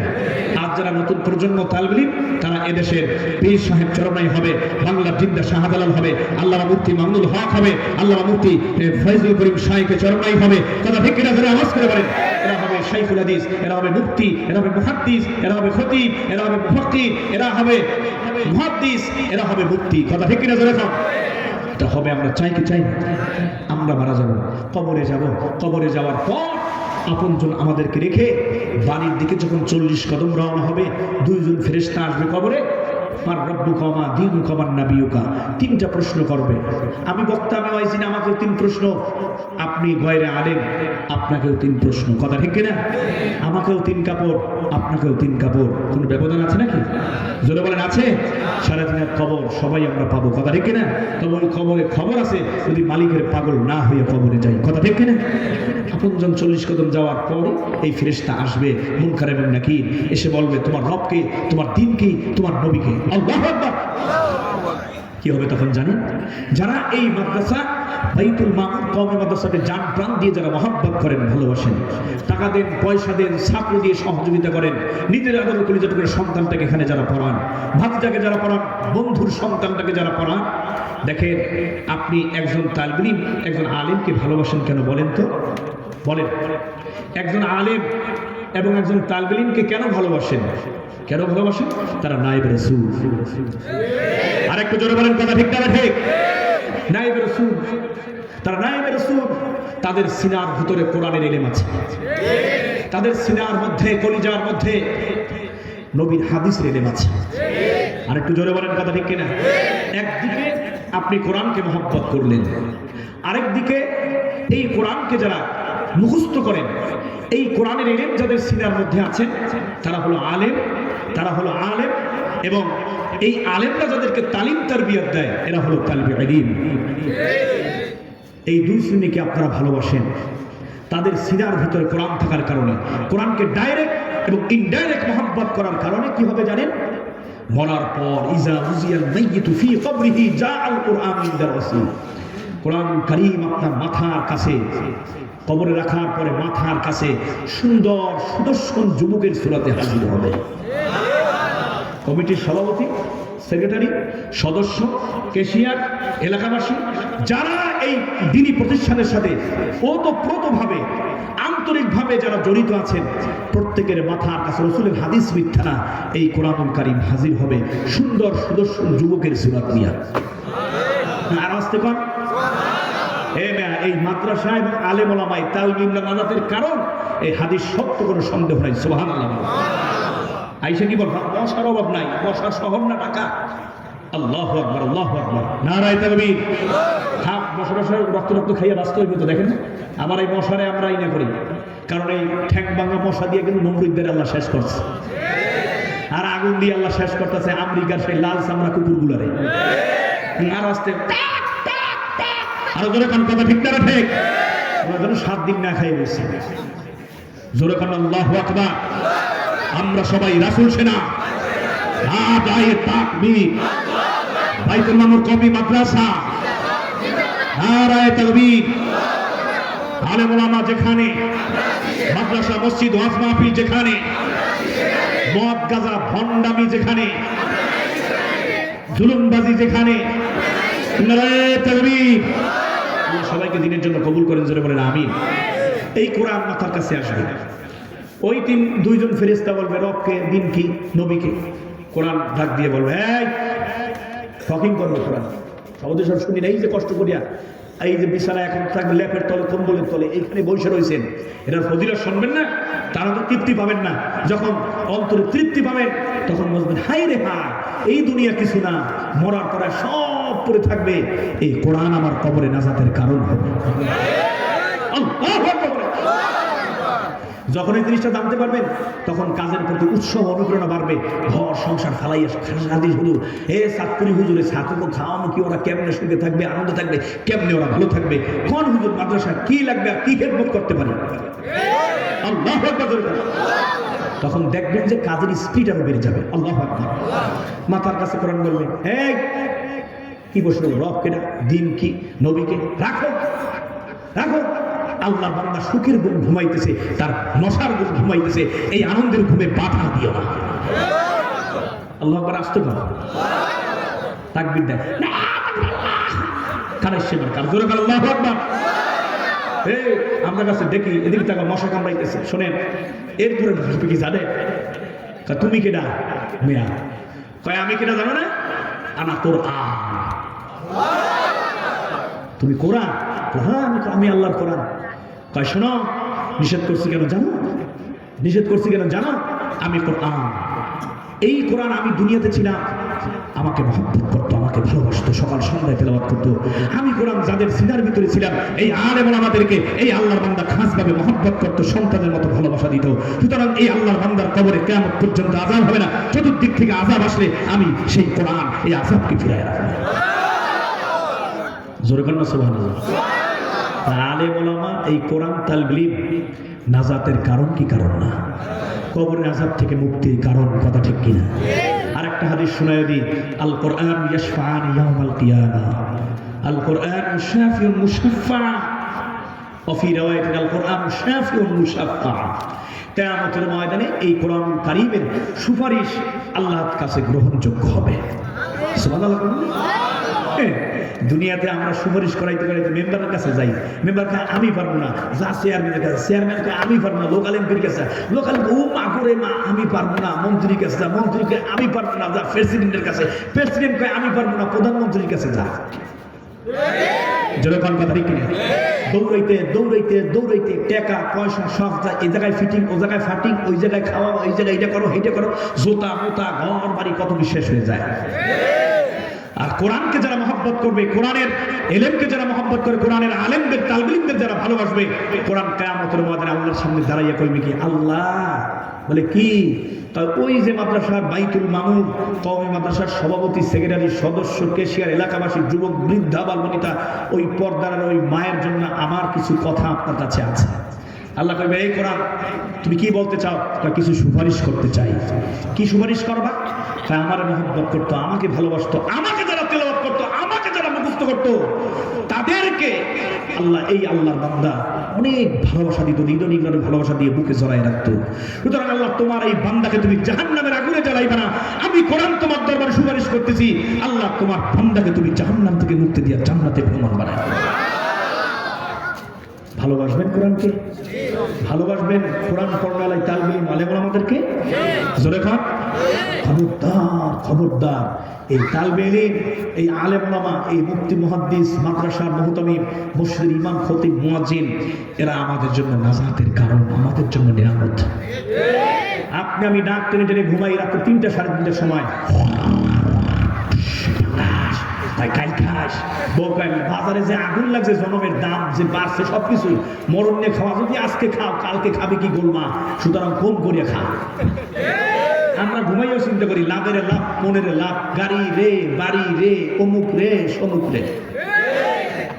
[SPEAKER 1] আজ যারা নতুন প্রজন্ম তালিব ইলম, তারা এদেশের পীর সাহেব চরমাই হবে, বাংলার জিন্দা শাহজালাল হবে, আল্লামা মুফতি মামুনুল হক হবে, আল্লামা মুফতি ফয়জুল করিম শাইখে চরমাই হবে, কথা ঠিক কিনা? যারা আওয়াজ করে বলেন। এরা হবে শাইখুল হাদিস, এরা হবে মুফতি, এরা হবে মুহাদ্দিস, এরা হবে খতিব, এরা হবে মুফাক্কির, এরা হবে মুহাদ্দিস, এরা হবে মুফতি, কথা ঠিক কিনা? যারা এটা হবে, আমরা চাই কি চাই? আমরা মারা যাব, কবরে যাব, কবরে যাওয়ার পর আপনজন আমাদেরকে রেখে বাড়ির দিকে যখন 40 কদম রওনা হবে, 2 জন ফেরেশতা আসবে কবরে। মার রব্বুকা মা দীনুকা মান নাবিয়ুকা, 3টা প্রশ্ন করবে। আমি বক্তা, আমি ওয়াইজিন, আমাকেও 3 প্রশ্ন। আপনি গয়রে আলেম, আপনাকেও 3 প্রশ্ন, কথা ঠিক কিনা? আমাকেও 3 কাপড়, আপনাকেও 3 কাপড়। কোনো ব্যবধান আছে নাকি? জোরে বলেন, আছে? সারাদিনের খবর সবাই আমরা পাবো, কথা ঠিক কিনা? তবে ওই খবরে খবর আছে যদি মালিকের পাগল না হয়ে কবরে যাই, কথা ঠিক কিনা? আপনজন 40 কদম যাওয়ার পর এই ফেরেশতা আসবে, মুনকার এবং নাকির, এসে বলবে তোমার রবকে, তোমার দ্বীনকে, তোমার নবীকে। আল্লাহু আকবার। কি হবে তখন জানেন? যারা এই মাদ্রাসা বাইতুল মামুর কওমি মাদ্রাসাকে জান প্রাণ দিয়ে যারা মহব্বত করেন, ভালোবাসেন, টাকা দেন, পয়সা দেন, ছাত্র দিয়ে সহযোগিতা করেন, নিজের আদর কলিজার টুকরা সন্তানটাকে এখানে যারা পড়ান, ভাতিজাকে যারা পড়ান, বন্ধুর সন্তানটাকে যারা পড়ান, দেখেন আপনি একজন তালিব ইলম, একজন আলেমকে ভালোবাসেন কেন বলেন তো? বলেন, একজন আলেম এবং একজন তালিব ইলমকে কেন ভালোবাসেন? কেন ভালোবাসেন? তারা নায়েব রাসূল। আর একটু জোরে বলেন, কথা ঠিক না ঠিক? নায়েব রাসূল, তারা নায়েব রাসূল। তাদের সিনার ভিতরে কোরআনের ইলম আছে, তাদের সিনার মধ্যে, কলিজার মধ্যে নবীর হাদিসের ইলম আছে। আর একটু জোরে বলেন, কথা ঠিক কিনা? একদিকে আপনি কোরআনকে মহব্বত করলেন, আরেকদিকে এই কোরআনকে যারা মুখস্থ করেন, এই কোরআনের ইলম যাদের সিনার মধ্যে আছে, তারা হলো আলেম, তারা হলো আলেম। এবং এই আলেমরা যাদেরকে তালিম তারবিয়ত দেয়, এরা হলো তালিবে ইলম। এই 2 শ্রেণীকে আপনারা ভালোবাসেন। তাদের সিনার ভিতরে কোরআন থাকার কারণে, কোরআনকে ডাইরেক্ট এবং ইনডাইরেক্ট মহব্বত করার কারণে কি হবে জানেন? মরার পর ইজা উজিয়াল মাইয়িতু ফি কবরিহি জাআল কুরআন ইনদার রাসূল, কোরআন কারীম আপনার মাথার কাছে, কবরে রাখার পরে মাথার কাছে সুন্দর সুদর্শন যুবকের সূরাতে হাজির হবে। কমিটির সভাপতি, সেক্রেটারি, সদস্য, ক্যাশিয়ার, এলাকাবাসী যারা এই দ্বীনি প্রতিষ্ঠানের সাথে ওতপ্রোতভাবে, আন্তরিকভাবে যারা জড়িত আছেন, প্রত্যেকের মাথার কাছে রাসূলের হাদিস মিথ্যা না, এই কোরআনুল কারীম হাজির হবে সুন্দর সুদর্শন যুবকের সূরাত নিয়ে। আর আসতে পার এই মাদ্রাসা এবং আলেম ওলামায়ে তালিব ইলম নাজাতের কারণ এই হাদিস, সত্য কোনো সন্দেহ নাই। সুবহানাল্লাহ। আইসা কি বল, মশার অভাব নাই, মশার শহর না ঢাকা। আল্লাহু আকবার, আল্লাহু আকবার, নারায়ে তাকবীর। থাক, মশা রক্ত খাইয়া বাঁচতে হইব তো। দেখেন আমার এই মশারে আমরা আইনা করি, কারণ এই ঠ্যাং ভাঙা মশা দিয়ে কিন্তু নমরুদদের আল্লাহ শেষ করছে, আর আগুন দিয়ে আল্লাহ শেষ করতেছে আমেরিকার সেই লাল চামড়া কুকুরগুলারে। আর আসতে আরো জোরে কোন কথা ঠিক না ঠিক? ওরা যেন 7 দিন না খাই বলছে। জোরে কোন আল্লাহু আকবার। আমরা সবাই রাসূল সেনা, নারায়ে তাকবীর। বাইতুল মামুর কওমি মাদ্রাসা, নারায়ে তাকবীর। আলেম ওলামা যেখানে মাদ্রাসা মসজিদ ওয়াজ মাহফিল যেখানে, মদ গাঁজা ভণ্ডামি যেখানে, জুলুমবাজি যেখানে, নারায়ে তাকবীর। আল্লাহ সবাইকে দিনের জন্য কবুল করেন, জোরে বলেন আমিন। এই কোরআন মাথার কাছে আসবে, ওই দুইজন ফেরেশতা বলবে রবকে, দিন কি, নবীকে। কোরআন ডাক দিয়ে বলবে এই টকিং করবে কোরআন। সবাই সব শুনি না, এই যে কষ্ট করিয়া এই যে বিছানা এখন থাকবে ল্যাপের তলে, কম্বলের তলে, এইখানে বসে রয়েছেন, এটার ফজিলত শুনবেন না? তারা তো তৃপ্তি পাবেন না। যখন অন্তরে তৃপ্তি পাবেন তখন বলবেন হাই রে হাই, এই দুনিয়া কিছু না, মরার পরে সব পড়ে থাকবে। এই কোরআন আমার কবরে নাজাতের কারণ হবে। যখন এই জিনিসটা জানতে পারবেন তখন কাজের প্রতি উৎসাহ অনুপ্রেরণা বাড়বে। ঘর সংসার ফালাইয়া সাথী হুজুর, সাতপুরি হুজুরে ছাত্রকে খাওয়ানো কি, ওরা কেমনে সুখে থাকবে, আনন্দ থাকবে, কেমনে ওরা ভালো থাকবে, কোন হুজুর মাদ্রাসা কি লাগবে আর কি খেদমত করতে পারি, আল্লাহু আকবার। তখন দেখবেন যে কাজের স্পিড আরো বেড়ে যাবে। আল্লাহু আকবার। মাথার কাছে কোরআন বলবে এই কি বসে রব কেডা, দিন কি, নবীকে রাখো রাখো। আল্লাহর বান্দা সুখের ঘুম ঘুমাইতেছে, তার নশার ঘুম ঘুমাইতেছে, এই আনন্দের ঘুমে বাধা দিও না। আল্লাহু আকবার। আসতে পারো তাকবীর দেয় কানের সেবার কার জোরে কার আল্লাহু আকবার। এই আমরা কাছে দেখি এদিকে টাকা মশা কামড়াইতেছে, শোনেন এরপরে কি জানে তুমি কেডা মিয়া, কয় আমি কেডা জানো না, আনা কোরআন। তুমি কোরআন? হ্যাঁ আমি আল্লাহর কোরআন। কয় শোনো নিষেধ করছি কেন জানো, নিষেধ করছি কেন জানো, আমি কোরআন। এই কোরআন আমি দুনিয়াতে ছিলাম, আমাকে মহব্বত করতো, আমাকে ভালোবাসতো, সকাল সন্ধ্যায় তেলাওয়াত করতো। আমি কোরআন যাদের সিনার ভিতরে ছিলাম, এই আলেম ওলামাদেরকে এই আল্লাহর বান্দা খাসভাবে মহব্বত করতো, সন্তানের মতো ভালোবাসা দিত। সুতরাং এই আল্লাহর বান্দার কবরে কিয়ামত পর্যন্ত আযাব হবে না। চতুর্দিক থেকে আযাব আসলে আমি সেই কোরআন এই আযাবকে ফিরায় রাখবো। জোরে কন্যা সুবহানাল্লাহ। আলেম ওলামা এই কোরআন তালবিব নাজাতের কারণ কি কারণ না, কবরের আযাব থেকে মুক্তির কারণ, কথা ঠিক কিনা? আরেকটা হাদিস শোনায় দিই, আল কোরআন ইয়াশফাআন ইয়াউমাল কিয়ামা, আল কোরআন শাফিউন মুশাফফা, ওয়া ফি রাওয়ায়াতিন আল কোরআন শাফিউন মুশাফফা। কিয়ামতের ময়দানে এই কোরআন কারীমের সুপারিশ আল্লাহর কাছে গ্রহণযোগ্য হবে। সুবহানাল্লাহ। দুনিয়াতে আমরা সুপারিশ করাইতে করাইতে মেম্বারের কাছে যাই, মেম্বারকে আমি পারবো না, যা চেয়ারম্যানের কাছে, চেয়ারম্যানকে আমি পারবো না, লোকাল এমপির কাছে, লোকাল ও মা করে মা আমি পারবো না, মন্ত্রীর কাছে যা, মন্ত্রীকে আমি পারবো না, যা প্রেসিডেন্টের কাছে, প্রেসিডেন্টকে আমি পারবো না, প্রধানমন্ত্রীর কাছে যা। যেরকম কথা ঠিক কিনা? দৌড়াইতে দৌড়াইতে দৌড়াইতে টাকা পয়সা সব যা, এই জায়গায় ফিটিং, ও জায়গায় ফাটিং, ওই জায়গায় খাওয়া, ওই জায়গায় এটা করো এইটা করো, জোতা মোতা ঘর বাড়ি কত শেষ হয়ে যায়। আর কোরআনকে যারা মহব্বত করবে, কোরআনের এলেমকে যারা মহব্বত করে, কোরআনের আলেমদের তালবিলদের যারা ভালোবাসবে, কোরআন কিয়ামতের ময়দানে আল্লাহর সামনে দাঁড়াইয়া কইবে কি, আল্লাহ বলে কি, ওই যে মাদ্রাসার বাইতুল মামুর, কওমি মাদ্রাসার সভাপতি, সেক্রেটারি, সদস্য, কেশিয়ার, এলাকাবাসী, যুবক, বৃদ্ধা, বালবনিতা, ওই পর্দার ওই মায়ের জন্য আমার কিছু কথা আপনার কাছে আছে। আল্লাহ কইবে এই কোরআন তুমি কি বলতে চাও? কিছু সুপারিশ করতে চাই। কি সুপারিশ করবা? আমার মহব্বত করতো, আমাকে ভালোবাসতো, আমাকে যারা তেলাওয়াত করতো, আমাকে যারা মুখস্থ করতো, তাদেরকে আল্লাহ এই আল্লাহর বান্দা অনেক ভালোবাসা দিত, নির্দনিগ্রহে ভালোবাসা দিয়ে বুকে জড়াই রাখতো। সুতরাং আল্লাহ তোমার এই বান্দাকে তুমি জাহান্নামের আগুনে জ্বালাইবে না। আমি কোরআন তোমার দরবারে সুপারিশ করতেছি, আল্লাহ তোমার বান্দাকে তুমি জাহান্নাম থেকে মুক্তি দিয়ে জান্নাতে প্রমাণ বানায়। ভালোবাসবেন কোরআনকে? ভালোবাসবেন কোরআন পড়ালাই তালবিল আলেম ওলামাদেরকে? জোরে খান খবরদার, খবরদার। এই তালবে ইলম, এই আলেম ওলামা, এই মুফতি মুহাদ্দিস, মাদ্রাসার মুহতামিম, মসজিদের ইমাম, খতিব, মুয়াজ্জিন, এরা আমাদের জন্য নাজাতের কারণ, আমাদের জন্য নিয়ামত। আপনি আমি ডাক টেনে টেনে ঘুমাই রাত 3টা সাড়ে 3টার সময়, বাজারে যে আগুন লাগছে, জনমের দাম যে বাড়ছে, সবকিছু মরণ নিয়ে খাওয়া, যদি আজকে খাও কালকে খাবে কি গোলমা, সুতরাং কম করিয়া খা। আমরা ঘুমাইও চিন্তা করি লাভের লাভ, মনের লাভ, গাড়ি রে, বাড়ি রে, অমুক রে, সমুক রে,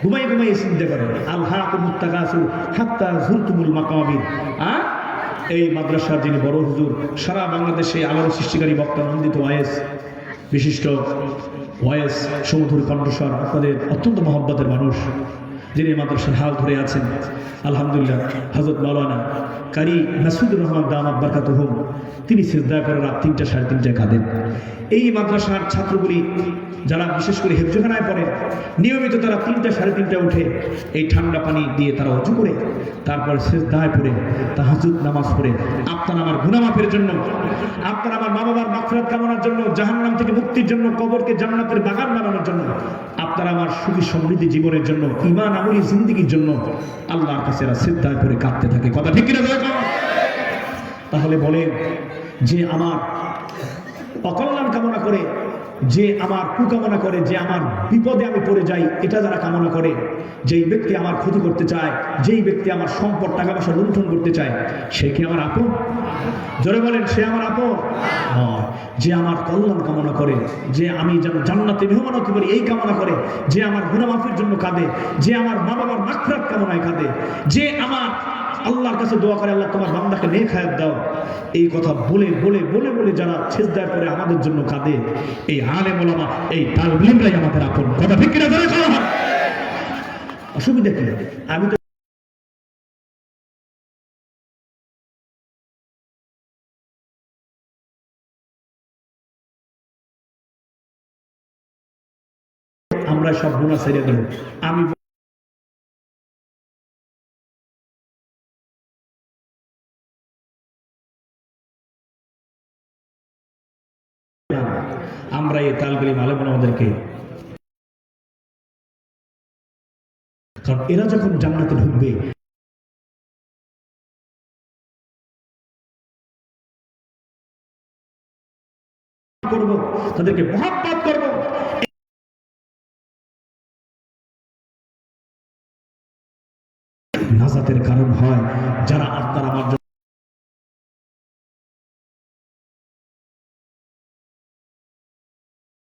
[SPEAKER 1] ঘুমাই ঘুমাই চিন্তা করেন। আল্লাহুম্মা তাকাসুর হাত্তা যুরতুমুল মাকাবির। এই মাদ্রাসার যিনি বড় হুজুর, সারা বাংলাদেশে আলোর সৃষ্টিকারী বক্তা, নন্দিত ওয়াইস, বিশিষ্ট ওয়াইস, সমুদ্র কণ্ঠস্বর, আপনাদের অত্যন্ত মহব্বতের মানুষ, যিনি মাদ্রাসার হাল ধরে আছেন আলহামদুলিল্লাহ হযরত মাওলানা কারি মাসুদুর রহমান দামাত বারকাতুহুম, তিনি সিজদা করে রাত ৩টা ৩:৩০ কাঁদেন। এই মাদ্রাসার ছাত্রগুলি যারা বিশেষ করে হেফজখানায় পড়ে নিয়মিত তারা ৩টা ৩:৩০ উঠে এই ঠান্ডা পানি দিয়ে তারা অজু করে তারপর সিজদায় পড়ে তাহাজ্জুদ নামাজ পড়ে আপনার আমার গুনাহ মাফের জন্য, আপনার আমার মা বাবার মাগফিরাত কামনার জন্য, জাহান্নাম থেকে মুক্তির জন্য, কবরকে জান্নাতের বাগান বানানোর জন্য, আপনার আমার সুখী সমৃদ্ধি জীবনের জন্য, ঈমান আমলী জিন্দেগির জন্য আল্লাহর কাছে এরা সিজদায় পড়ে কাঁদতে থাকে। কথা ঠিক কিনা? তাহলে বলেন, যে আমার অকল্যাণ কামনা করে, যে আমার কুকামনা করে, যে আমার বিপদে আমি পড়ে যাই, এটা যারা কামনা করে, যেই ব্যক্তি আমার ক্ষতি করতে চায়, যেই ব্যক্তি আমার সম্পদ টাকা পয়সা লুণ্ঠন করতে চায়, সে কি আমার আপন? জোরে বলেন, সে আমার আপন? যে আমার কল্যাণ কামনা করে, যে আমি যেন জান্নাতে মেহমান হতে পারি এই কামনা করে, যে আমার গুনাহ মাফের জন্য কাঁদে, যে আমার মা বাবার মাগফিরাত কামনায় কাঁদে, যে আমার আল্লাহর কাছে দোয়া করে, আল্লাহ তোমার বান্দাকে নেক হায়াত দাও, এই কথা বলে বলে বলে বলে যারা সিজদা করে আমাদের জন্য কাঁদে, এই আলেম ওলামা, এই তালিব ইলমরাই আমাদের আপন। কথা ঠিক কিনা? ধরে খাওয়া হয়, অসুবিধা কি? আমি তো আমরা সব গুনাহ ছেড়ে দেব। আমি আমরা এই তালিব ইলম আলেম ওলামাদেরকে, কারণ এরা যখন জান্নাতে ঢুকবে করব, তাদেরকে মহব্বত করব, নাজাতের কারণ হয় যারা আপনার আমার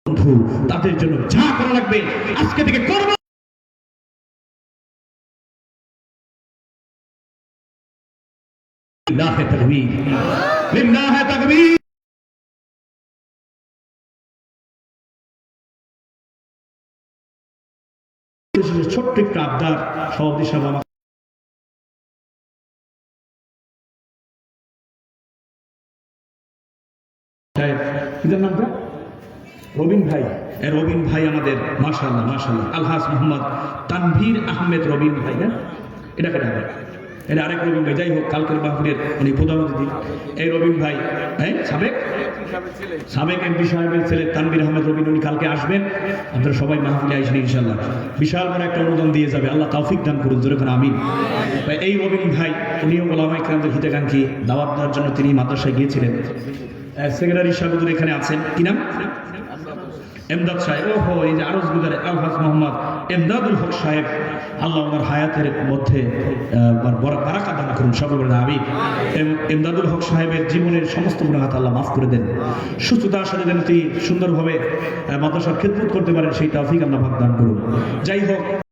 [SPEAKER 1] বন্ধু, তাদের জন্য যা করা লাগবে আজকে থেকে করব। লিল্লাহি তাকবীর, লিল্লাহি তাকবীর। ছোট্ট একটা আবদার, সভাপতি সাহেব আমার কিদের নামটা রবিন ভাই, রবিন ভাই আমাদের মাশাআল্লাহ মাশাআল্লাহ আলহাজ মোহাম্মদ তানভীর আহমেদ রবিন ভাই, না এটা কেন এটা আরেক রবিন ভাই, যাই হোক কালকের মাহফিলের উনি প্রধান অতিথি। এই রবিন ভাই সাবেক এমপি সাহেবের ছেলে তানভীর আহমেদ রবিন, উনি কালকে আসবেন, আপনারা সবাই মাহফিলে আসবেন ইনশাআল্লাহ। বিশাল বড় একটা অনুদান দিয়ে যাবে, আল্লাহ তৌফিক দান করুন, জোরে করে আমিন। এই রবিন ভাই উনিও ওলামায়ে কেরামদের হিতাকাঙ্ক্ষী, দাওয়াত দেওয়ার জন্য তিনি মাদ্রাসায় গিয়েছিলেন। সেক্রেটারি সাহেব এখানে আছেন, কি নাম? এমদাদ সাহেব। ওহো, এই যে আরজ গুজারে আলহাজ মোহাম্মদ এমদাদুল হক সাহেব, আল্লাহ ওনার হায়াতের মধ্যে বারাকা দান করুন, সকল বলেন আমিন। এমদাদুল হক সাহেবের জীবনের সমস্ত গুনাহ আল্লাহ মাফ করে দেন, সুস্থতার সাথে যেন তিনি সুন্দরভাবে মাদ্রাসার খেদমত করতে পারেন, সেই তৌফিক আল্লাহ দান করুন। যাই হোক।